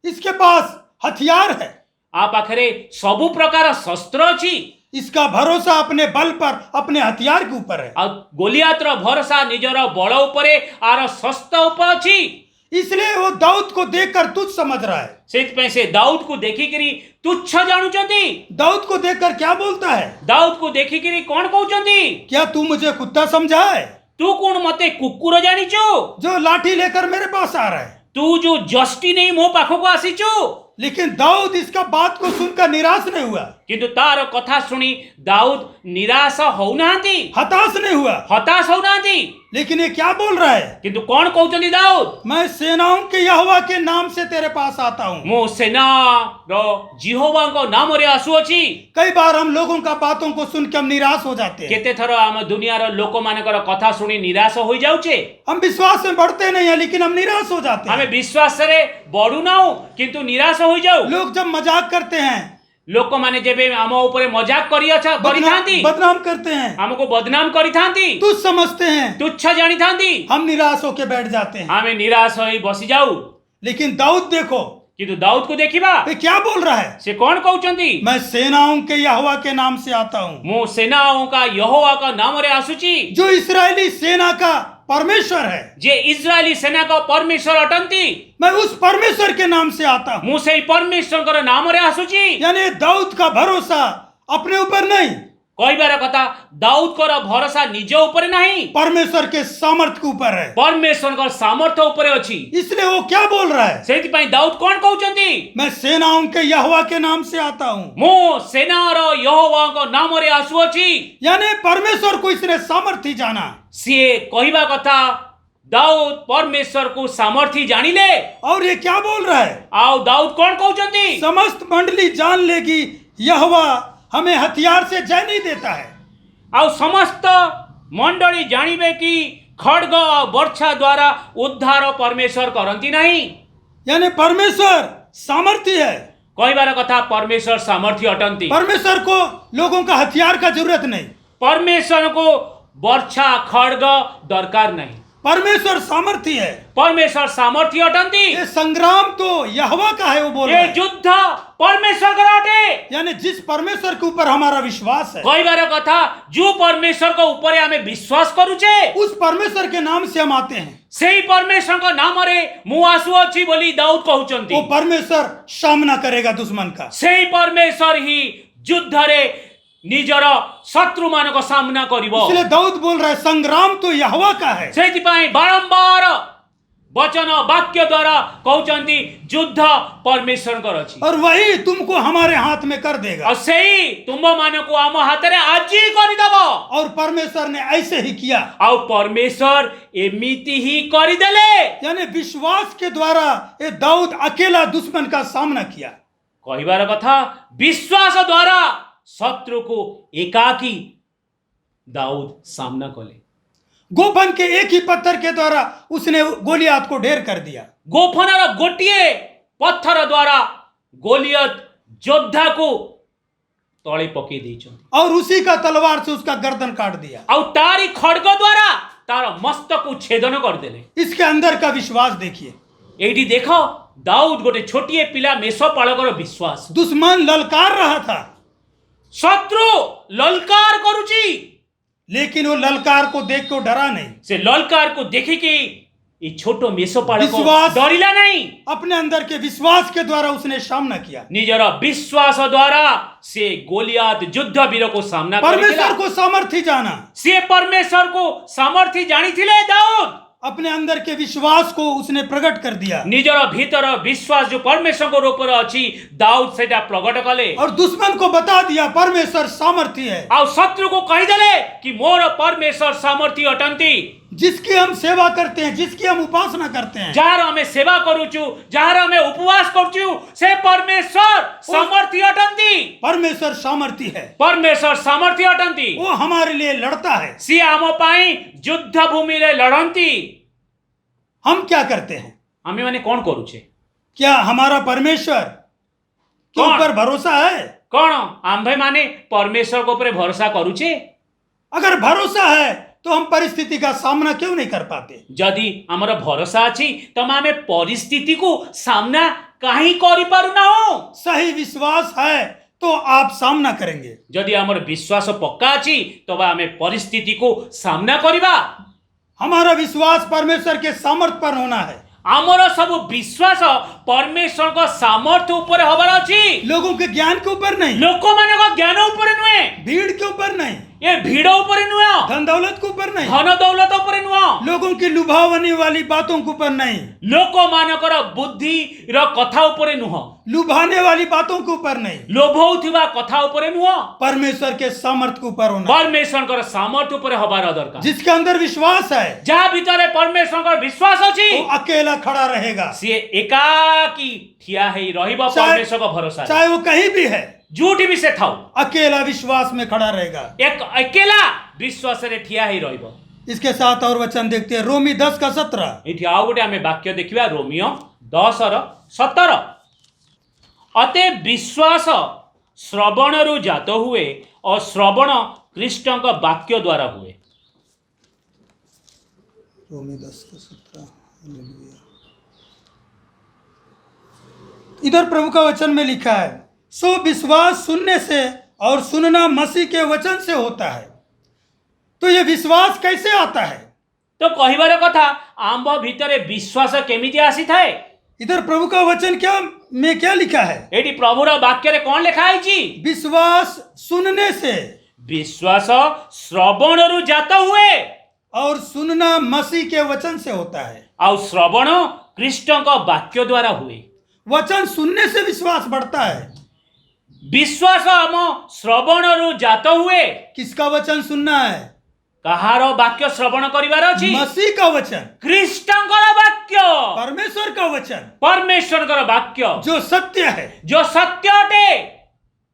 इसके पास हथियार है, आ पाखरे सबु प्रकार शस्त्र अछि। इसका भरोसा अपने बल पर, अपने हथियार के ऊपर है। आ गोलियात रो भरोसा निजर बल उपरे आर शस्त्र उपर अछि। इसलिए वो दाऊद को देखकर तुच्छ समझ रहा है। सेतपे से दाऊद को देखिकरी तुच्छ जानुचंती। दाऊद को देखकर क्या बोलता है, दाऊद को देखिकरी कोन कहउचंती, क्या तू मुझे कुत्ता समझा है, तू कोन मते कुकुर जानिचो, जो लाठी लेकर मेरे पास आ रहा है। तू जो जस्टी नहीं मो पाखको आसीचो। लेकिन दाऊद इसका बात को सुनकर निराश नहीं हुआ, किंतु तार कथा सुनी दाऊद निराश होउनांती, हताश नहीं हुआ। हताश होउनांती। लेकिन ये क्या बोल रहा है, किंतु कौन कहउचंती दाऊद, मैं सेनाओं के यहोवा के नाम से तेरे पास आता हूँ। मो सेना रो जिहोवा को नाम रे आसुअछि। कई बार हम लोगों का बातों को सुन के हम निराश हो जाते हैं। केते थरो आम दुनिया रो लोक मानकर कथा सुनी निराश होई जाउछे। हम विश्वास में बढ़ते नहीं है, लेकिन हम निराश हो जाते हमें हैं। विश्वास रे बढु नाउ किंतु निराश होई जाउ। लोग जब मजाक करते हैं, लोक माने जेबे आम ऊपर मजाक करिथांती, बदनाम करते हैं, हमको बदनाम करिथांती, तुच्छ समझते हैं, तुच्छ जानिथांती, हम निराश होकर बैठ जाते हैं। हमें निराश होई बसी जाऊ। लेकिन दाऊद देखो किंतु दाऊद को देखिबा ये क्या बोल रहा है, से कौन कहउचंती, मैं सेनाओं के यहोवा के नाम से आता हूँ, मो सेनाओं का यहोवा का नाम रे आसुची, जो इस्राएली सेना का परमेश्वर है। जे इस्राएली सेना का परमेश्वर अटंती, मैं उस परमेश्वर के नाम से आता हूँ। मु सेई परमेश्वर का नाम रे आसुची। यानी दाऊद का भरोसा अपने ऊपर नहीं, कहबार कथा दाऊद कर भरोसा निज ऊपर नहीं, परमेश्वर के सामर्थ्य के ऊपर है। परमेश्वर का सामर्थ्य ऊपर अछि। इसलिए वो क्या बोल रहा है, सेति पई दाऊद कोन कहउचंती, मैं सेनाओं के यहोवा के नाम से आता हूँ। मो सेना रो यहोवा को नाम रे आसुअछि। यानी परमेश्वर को इसने सामर्थ्य जाना। से कहबा कथा दाऊद परमेश्वर को सामर्थ्य जानिले। और ये क्या बोल रहा है, आओ दाऊद कोन कहउचंती, समस्त मंडली जान लेगी यहोवा हमें हथियार से जय नहीं देता है। आओ समस्त मंडली जानिबे कि खड्ग वर्षा द्वारा उद्धार परमेश्वर करंती नहीं। यानी परमेश्वर सामर्थ्य है। कहबार कथा परमेश्वर सामर्थ्य अटंती। परमेश्वर को लोगों का हथियार का जरूरत नहीं। परमेश्वर को वर्षा खड्ग दरकार नहीं। परमेश्वर सामर्थी है। परमेश्वर सामर्थ्य अटन्ती ये संग्राम तो यहोवा का है, वो बोल रहा ए है। युद्ध परमेश्वर अटे यानी जिस परमेश्वर के ऊपर हमारा विश्वास है, कहबार कथा जो परमेश्वर को ऊपर आमे विश्वास करूचे उस परमेश्वर के नाम से हम आते हैं। सेही परमेश्वर को नाम रे मु आसु अछि बोली दाऊद कहउचंती। वो परमेश्वर सामना करेगा दुश्मन का। सेही परमेश्वर ही युद्ध रे निजर शत्रु मान को सामना करिवो। इसलिए दाऊद बोल रहा है संग्राम तो यहोवा का है। सेहिपाई बारंबार वचन वाक्य द्वारा कहउचंती युद्ध परमेश्वर कर अछि और वही तुमको हमारे हाथ में कर देगा। और सेही तुम मान को आम हाथ रे आज ही करि दबो। और परमेश्वर ने ऐसे ही किया। और परमेश्वर एमिति ही करि देले। यानी विश्वास के द्वारा ये दाऊद अकेला दुश्मन का सामना किया। कहबार कथा विश्वास द्वारा शत्रु को एकाकी दाऊद सामना कले। गोफन के एक ही पत्थर के द्वारा उसने गोलियात को ढेर कर दिया। गोफनर गोटिए पत्थर द्वारा गोलियत योद्धा को तले पके देइछन्ति और उसी का तलवार से उसका गर्दन काट दिया। और तारी खड्ग द्वारा तार मस्तक को छेदन कर देले। इसके अंदर का विश्वास देखिए। एठी देखो दाऊद गोटे छोटिए पिला मेषपालकर विश्वास। दुश्मन ललकार रहा था, शत्रु ललकार करूची, लेकिन वो ललकार को देख के वो डरा नहीं। से ललकार को देखी कि ये छोटो मेषपालक विश्वास डरिला नहीं। अपने अंदर के विश्वास के द्वारा उसने सामना किया। निजर विश्वास द्वारा से गोलियात युद्ध वीर को सामना परमेश्वर को सामर्थ्य जाना। से परमेश्वर को सामर्थ्य जानी थिले दाऊद। अपने अंदर के विश्वास को उसने प्रकट कर दिया। निजर भीतर विश्वास जो परमेश्वर को ऊपर अछि दाऊद सेटा प्रकट कले। और दुश्मन को बता दिया परमेश्वर सामर्थ्य है। और शत्रु को कहि देले कि मोर परमेश्वर सामर्थ्य अटंती। जिसकी हम सेवा करते हैं, जिसकी हम उपासना करते हैं, जार हमें सेवा करूचु, जार हमें उपवास करूचु, से परमेश्वर सामर्थ्य अटंती। परमेश्वर सामर्थ्य है। परमेश्वर सामर्थ्य अटंती। वो हमारे लिए लड़ता है। सी आम पाई युद्ध भूमि रे लड़ंती। हम क्या करते हैं? आमे माने कौन करूचे? क्या हमारा परमेश्वर के कौन? ऊपर भरोसा है? कौन आंभे माने परमेश्वर को ऊपर भरोसा करूचे? अगर भरोसा है तो हम परिस्थिति का सामना क्यों नहीं कर पाते? जदि आमर भरोसा अछि तम आमे परिस्थिति को सामना काहे करि पारु ना हो। सही विश्वास है तो आप सामना करेंगे। जदि आमर विश्वास पक्का अछि तब आमे परिस्थिति को सामना करिबा। हमारा विश्वास परमेश्वर के सामर्थ्य पर होना है। आमर सब विश्वास परमेश्वर को सामर्थ्य ऊपर हबार अछि। लोगों के ज्ञान के ऊपर नहीं, लोक माने को ज्ञान ऊपर नुहे, भीड़ के ऊपर नहीं, ये भीड़ ऊपर नुहे, धन दौलत के ऊपर नहीं, धन दौलत ऊपर नुहे, लोगों की लुभावने वाली बातों के ऊपर नहीं, लोक मानकर बुद्धि र कथा ऊपर नुह, लुभाने वाली बातों के ऊपर नहीं, लोभौथिबा कथा ऊपर नुह, परमेश्वर के सामर्थ्य के ऊपर होना। परमेश्वर कर सामर्थ्य ऊपर हबार दरकार। जिसके अंदर विश्वास है, जहाँ भीतर परमेश्वर कर विश्वास अछि वो अकेला खड़ा रहेगा। से एकाकी ठिया है रहिबा परमेश्वर का भरोसा। चाहे वो कहीं भी है, झूठ भी से थाउ अकेला विश्वास में खड़ा रहेगा। एक अकेला विश्वास रे ठिया है रहिबो। इसके साथ और वचन देखते हैं, रोमी 10:17। एठी आउ गोटे आमे वाक्य देखिबा रोमियो 10:17। अते विश्वास श्रवणरु जात हुए और श्रवण कृष्ण का वाक्य द्वारा हुए। रोमी 10:17। इधर प्रभु का वचन में लिखा है, सो विश्वास सुनने से और सुनना मसीह के वचन से होता है। तो ये विश्वास कैसे आता है? तो कहिबार कथा आंब भीतर विश्वास केमिति आसी थाए। इधर प्रभु का वचन क्या लिखा है? एटी प्रभुर वाक्य रे कौन लिखा है जी? विश्वास सुनने से, विश्वास श्रवणरु जात हुए और सुनना मसीह के वचन से होता है। और श्रवण कृष्ण का वाक्य द्वारा हुए। वचन सुनने से विश्वास बढ़ता है। विश्वास हम श्रवणरु जात हुए। किसका वचन सुनना है? कहार वाक्य श्रवण करिवार अछि? मसीह का वचन, कृष्णकर वाक्य, परमेश्वर का वचन, परमेश्वरकर वाक्य जो सत्य है, जो सत्य अटे।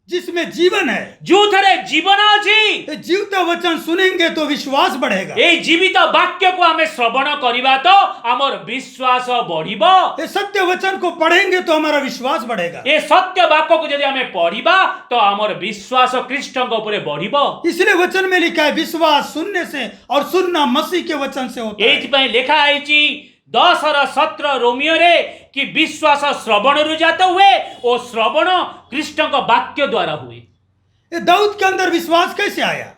जिसमें जीवन है। ଯେଉଁଥିରେ ଜୀବନ ଅଛି। ये जीवता वचन सुनेंगे तो विश्वास बढ़ेगा। এই ଜୀବିତ ବାକ୍ୟକୁ ଆମେ ଶ୍ରବଣ କରିବା ତ ଆମର ବିଶ୍ୱାସ ବଢିବ। ये सत्य वचन को पढ़ेंगे तो हमारा विश्वास बढ़ेगा। ଏ ସତ୍ୟ ବାକ୍ୟକୁ ଯଦି ଆମେ ପଢିବା ତ ଆମର ବିଶ୍ୱାସ ଖ୍ରୀଷ୍ଟଙ୍କ ଉପରେ ବଢିବ। इसलिए वचन में लिखा है विश्वास सुनने से और सुनना मसीह के वचन से होता है। ଏଇଥିପାଇଁ ଲେଖା ହେଇଛି 10:17 ରୋମିଓରେ କି ବିଶ୍ୱାସ ଶ୍ରବଣରୁ ଜାତ ହୁଏ ଓ ଶ୍ରବଣ ଖ୍ରୀଷ୍ଟଙ୍କ ବାକ୍ୟ ଦ୍ୱାରା ହୁଏ। ये दाऊद के अंदर विश्वास कैसे आया?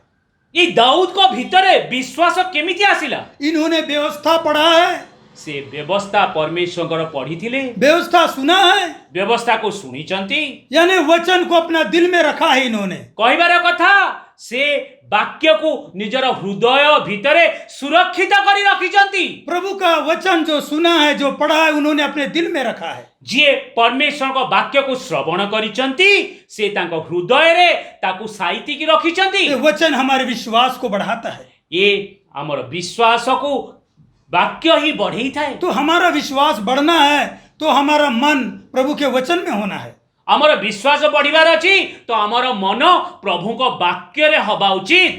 ଏ ଦାଉଦଙ୍କ ଭିତରେ ବିଶ୍ୱାସ କେମିତି ଆସିଲା? इन्होंने व्यवस्था पढ़ा है, ସେ ବ୍ୟବସ୍ଥା ପରମେଶ୍ୱରଙ୍କର ପଢିଥିଲେ, व्यवस्था सुना है, ବ୍ୟବସ୍ଥାକୁ ଶୁଣିଛନ୍ତି। यानी वचन को अपना दिल में रखा है इन्होंने। କହିବାର କଥା ସେ ବାକ୍ୟକୁ ନିଜର ହୃଦୟ ଭିତରେ ସୁରକ୍ଷିତ କରି ରଖିଛନ୍ତି। प्रभु का वचन जो सुना है, जो पढ़ा है, उन्होंने अपने दिल में रखा है। ଯିଏ ପରମେଶ୍ୱରଙ୍କ ବାକ୍ୟକୁ ଶ୍ରବଣ କରିଛନ୍ତି ସେ ତାଙ୍କ ହୃଦୟରେ ତାକୁ ସାଇତିକି ରଖିଛନ୍ତି। ये वचन हमारे विश्वास को बढ़ाता है। ଏ ଆମର ବିଶ୍ୱାସକୁ ବାକ୍ୟ ହିଁ ବଢେଇଥାଏ। तो हमारा विश्वास बढ़ना है तो हमारा मन प्रभु के वचन में होना है। ଆମର ବିଶ୍ୱାସ ବଢିବାର ଅଛି ତ ଆମର ମନ ପ୍ରଭୁଙ୍କ ବାକ୍ୟରେ ହବା ଉଚିତ।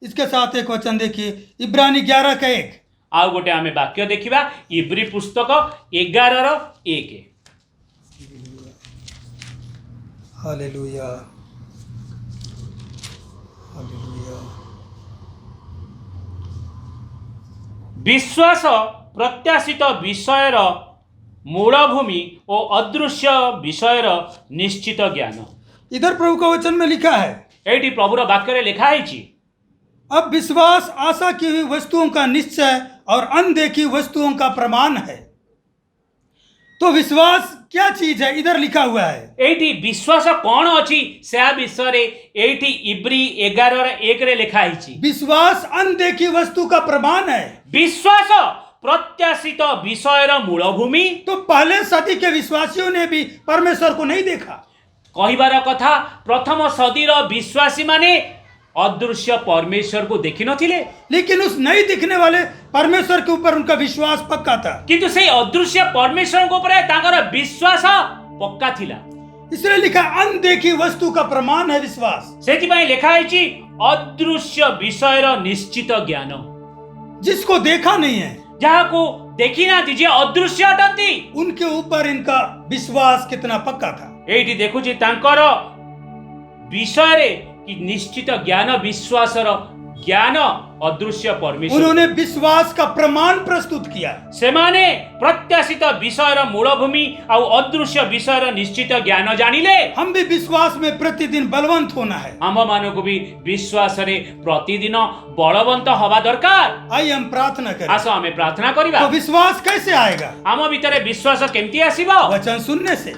इसके साथ एक वचन देखिए, इब्रानी 11:1। ଆଉ ଗୋଟେ ଆମେ ବାକ୍ୟ ଦେଖିବା ଇବ୍ରୀ ପୁସ୍ତକ 11:1। Hallelujah, hallelujah. ବିଶ୍ୱାସ ପ୍ରତ୍ୟାଶିତ ବିଷୟର ମୂଳଭୂମି ଓ ଅଦୃଶ୍ୟ ବିଷୟର ନିଶ୍ଚିତ ଜ୍ଞାନ। इधर प्रभु का वचन में लिखा है, ଏଇଠି ପ୍ରଭୁର ବାକ୍ୟରେ ଲେଖା ହେଇଛି अब विश्वास आशा की हुई वस्तुओं का निश्चय और अनदेखी वस्तुओं का प्रमाण है। तो विश्वास क्या चीज है? इधर लिखा हुआ है। ଏଇଠି ବିଶ୍ୱାସ କ'ଣ ଅଛି ସେ ବିଷୟରେ ଏଇଠି ଇବ୍ରୀ 11:1ରେ ଲେଖା ହେଇଛି। विश्वास अनदेखी वस्तु का प्रमाण है। ବିଶ୍ୱାସ ପ୍ରତ୍ୟାଶିତ ବିଷୟର ମୂଳଭୂମି। तो पहले सदी के विश्वासियों ने भी परमेश्वर को नहीं देखा, କହିବାର କଥା ପ୍ରଥମ ସଦୀର ବିଶ୍ୱାସୀ ମାନେ ଅଦୃଶ୍ୟ ପରମେଶ୍ୱରକୁ ଦେଖିନଥିଲେ, लेकिन उस नहीं दिखने वाले परमेश्वर के ऊपर उनका विश्वास पक्का था। କିନ୍ତୁ ସେଇ ଅଦୃଶ୍ୟ ପରମେଶ୍ୱରଙ୍କ ଉପରେ ତାଙ୍କର ବିଶ୍ୱାସ ପକ୍କା ଥିଲା। इसलिए लिखा अनदेखी वस्तु का प्रमाण है विश्वास। ସେଥିପାଇଁ ଲେଖା ହେଇଛି ଅଦୃଶ୍ୟ ବିଷୟର ନିଶ୍ଚିତ ଜ୍ଞାନ। जिसको देखा नहीं है ଯାହାକୁ ଦେଖିନାହାନ୍ତି, ଯିଏ ଅଦୃଶ୍ୟ ଅଟନ୍ତି, उनके ऊपर इनका विश्वास कितना पक्का था। ଏଇଠି ଦେଖୁଛି ତାଙ୍କର ବିଷୟରେ କି ନିଶ୍ଚିତ ଜ୍ଞାନ, ବିଶ୍ୱାସର ଜ୍ଞାନ ଅଦୃଶ୍ୟ ପରମେଶ୍ୱର। उन्होंने विश्वास का प्रमाण प्रस्तुत किया। ସେମାନେ ପ୍ରତ୍ୟାଶିତ ବିଷୟର ମୂଳଭୂମି ଆଉ ଅଦୃଶ୍ୟ ବିଷୟର ନିଶ୍ଚିତ ଜ୍ଞାନ ଜାଣିଲେ। हम भी विश्वास में प्रतिदिन बलवंत होना है। ଆମମାନଙ୍କୁ ବି ବିଶ୍ୱାସରେ ପ୍ରତିଦିନ ବଳବନ୍ତ ହବା ଦରକାର। आइए हम प्रार्थना करें। ଆସ ଆମେ ପ୍ରାର୍ଥନା କରିବା। तो विश्वास कैसे आएगा? ଆମ ଭିତରେ ବିଶ୍ୱାସ କେମିତି ଆସିବ? वचन सुनने से,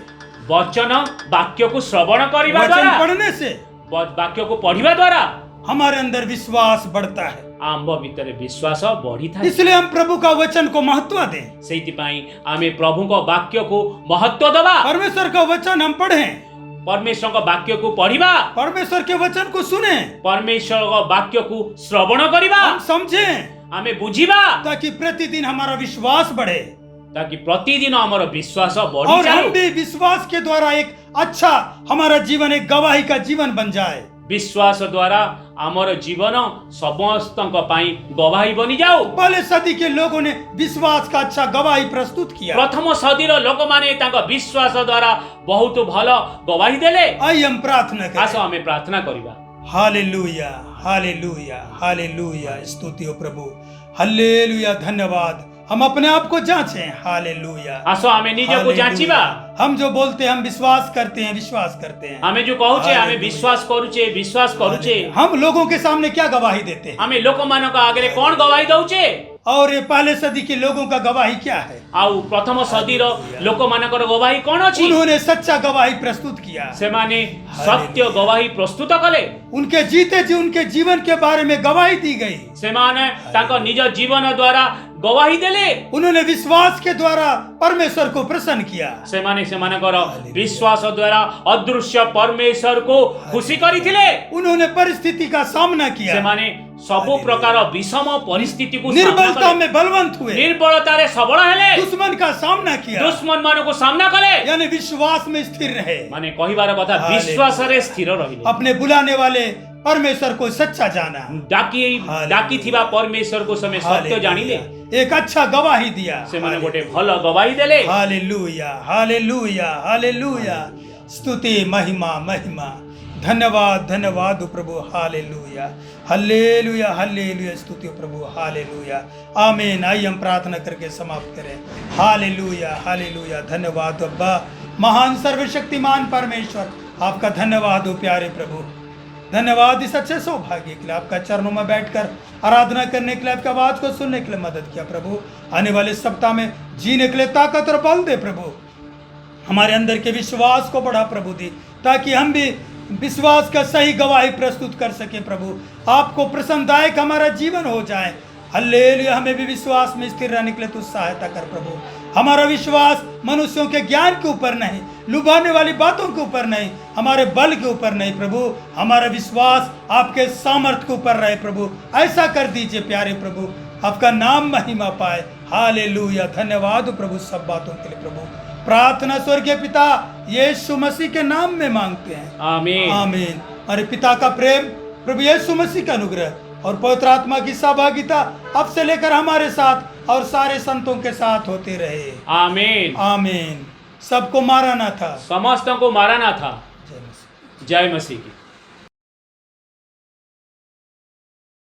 ବଚନ ବାକ୍ୟକୁ ଶ୍ରବଣ କରିବା वचन ଦ୍ୱାରା, पढ़ने से ବାକ୍ୟକୁ ପଢିବା ଦ୍ୱାରା हमारे अंदर विश्वास बढ़ता है। ଆମ୍ଭ ଭିତରେ ବିଶ୍ୱାସ ବଢିଥାଏ। इसलिए हम प्रभु का वचन को महत्व दें। ସେଇଥିପାଇଁ ଆମେ ପ୍ରଭୁଙ୍କ ବାକ୍ୟକୁ ମହତ୍ୱ ଦେବା। परमेश्वर का वचन हम पढ़ें, ପରମେଶ୍ୱରଙ୍କ ବାକ୍ୟକୁ ପଢିବା, परमेश्वर के वचन को सुने, ପରମେଶ୍ୱରଙ୍କ ବାକ୍ୟକୁ ଶ୍ରବଣ କରିବା, हम समझें, ଆମେ ବୁଝିବା ताकि प्रतिदिन हमारा विश्वास बढ़े ताकि प्रतिदिन ଆମର ବିଶ୍ୱାସ और ବଢି हम ଯାଉ। भी विश्वास के द्वारा एक अच्छा हमारा जीवन एक गवाही का जीवन बन जाए। ବିଶ୍ୱାସ ଦ୍ୱାରା ଆମର ଜୀବନ ସମସ୍ତଙ୍କ ପାଇଁ ଗବାହି ବନି ଯାଉ। पहले सदी के लोगों ने विश्वास का अच्छा गवाही प्रस्तुत किया। ପ୍ରଥମ ସଦୀର ଲୋକମାନେ ତାଙ୍କ ବିଶ୍ୱାସ ଦ୍ୱାରା ବହୁତ ଭଲ ଗବାହି ଦେଲେ। आइए हम प्रार्थना ଆସ करें। ଆମେ ପ୍ରାର୍ଥନା କରିବା। Hallelujah, hallelujah, hallelujah. स्तुति हो प्रभु, हालेलुया। धन्यवाद। हम अपने आप को जांचें। हालेलुया, ଆସ ଆମେ ନିଜକୁ ଯାଚିବା। हालेलुया। हम जो बोलते हैं हम विश्वास करते हैं, विश्वास करते हैं। ଆମେ ଯୋଉ କହୁଛେ ଆମେ ହାଲେଲୁୟା। ବିଶ୍ୱାସ କରୁଛେ, ବିଶ୍ୱାସ କରୁଛେ। हम लोगों के सामने क्या गवाही देते हैं? ଆମେ ଲୋକମାନଙ୍କ ଆଗରେ କ'ଣ ଗବାହି ଦଉଛେ? और ये पहले सदी के लोगों का गवाही क्या है? ଆଉ ପ୍ରଥମ ସଦୀର ଲୋକମାନଙ୍କର ଗବାହି କ'ଣ ଅଛି? उन्होंने सच्चा गवाही प्रस्तुत किया। ସେମାନେ ସତ୍ୟ ଗବାହି ପ୍ରସ୍ତୁତ କଲେ। उनके जीते जी उनके जीवन के बारे में गवाही दी गई। ସେମାନେ ତାଙ୍କ ନିଜ ଜୀବନ ଦ୍ୱାରା गवाही देले उन्होंने विश्वास के द्वारा परमेश्वर को प्रसन्न किया। सेमाने सेमानकर विश्वास द्वारा अदृश्य परमेश्वर को खुशी करिथिले। उन्होंने परिस्थिति का सामना किया। सेमाने सबु प्रकार विषम परिस्थिति को सामना निर्बलता कले। में बलवंत हुए। निर्बलता रे सबल हेले। दुश्मन का सामना किया। दुश्मन मानो को सामना कले। यानी विश्वास में स्थिर रहे। माने कहिबार कथा विश्वास रे स्थिर रहिले। अपने बुलाने वाले परमेश्वर को सच्चा जाना। डाकी थिबा परमेश्वर को समय सत्य जानिले। एक अच्छा गवाही दिया। सेमाने गोटे भल गवाही देले। Hallelujah hallelujah hallelujah. स्तुति महिमा महिमा। धन्यवाद धन्यवाद प्रभु। Hallelujah hallelujah hallelujah. स्तुति प्रभु। हालेलुया आमीन। आइए हम प्रार्थना करके समाप्त करें। Hallelujah hallelujah. धन्यवाद अब्बा, महान सर्वशक्तिमान परमेश्वर, आपका धन्यवाद हो प्यारे प्रभु। धन्यवाद इस अच्छे सौभाग्य के लिए, आपका चरणों में बैठकर आराधना करने के लिए, आपकी आवाज को सुनने के लिए मदद किया प्रभु। आने वाले सप्ताह में जीने के लिए ताकत और बल दे प्रभु। हमारे अंदर के विश्वास को बढ़ा प्रभु दी, ताकि हम भी विश्वास का सही गवाही प्रस्तुत कर सके प्रभु। आपको प्रसन्नदायक हमारा जीवन हो जाए। हल्लेलुया। हमें भी विश्वास में स्थिर रहने के लिए तू सहायता कर प्रभु। हमारा विश्वास मनुष्यों के ज्ञान के ऊपर नहीं, लुभाने वाली बातों के ऊपर नहीं, हमारे बल के ऊपर नहीं प्रभु। हमारा विश्वास आपके सामर्थ्य के ऊपर रहे प्रभु। ऐसा कर दीजिए प्यारे प्रभु, आपका नाम महिमा पाए। हालेलुया। धन्यवाद प्रभु सब बातों के लिए प्रभु। प्रार्थना स्वर्गीय पिता यीशु मसीह के नाम में मांगते हैं। आमीन आमीन। हमारे पिता का प्रेम, प्रभु यीशु मसीह का अनुग्रह और पवित्र आत्मा की सहभागिता अब से लेकर हमारे साथ और सारे संतों के साथ होते रहे। आमीन आमीन। सबको माराना था। समस्तों को माराना था। जय मसीह। जय मसीह की।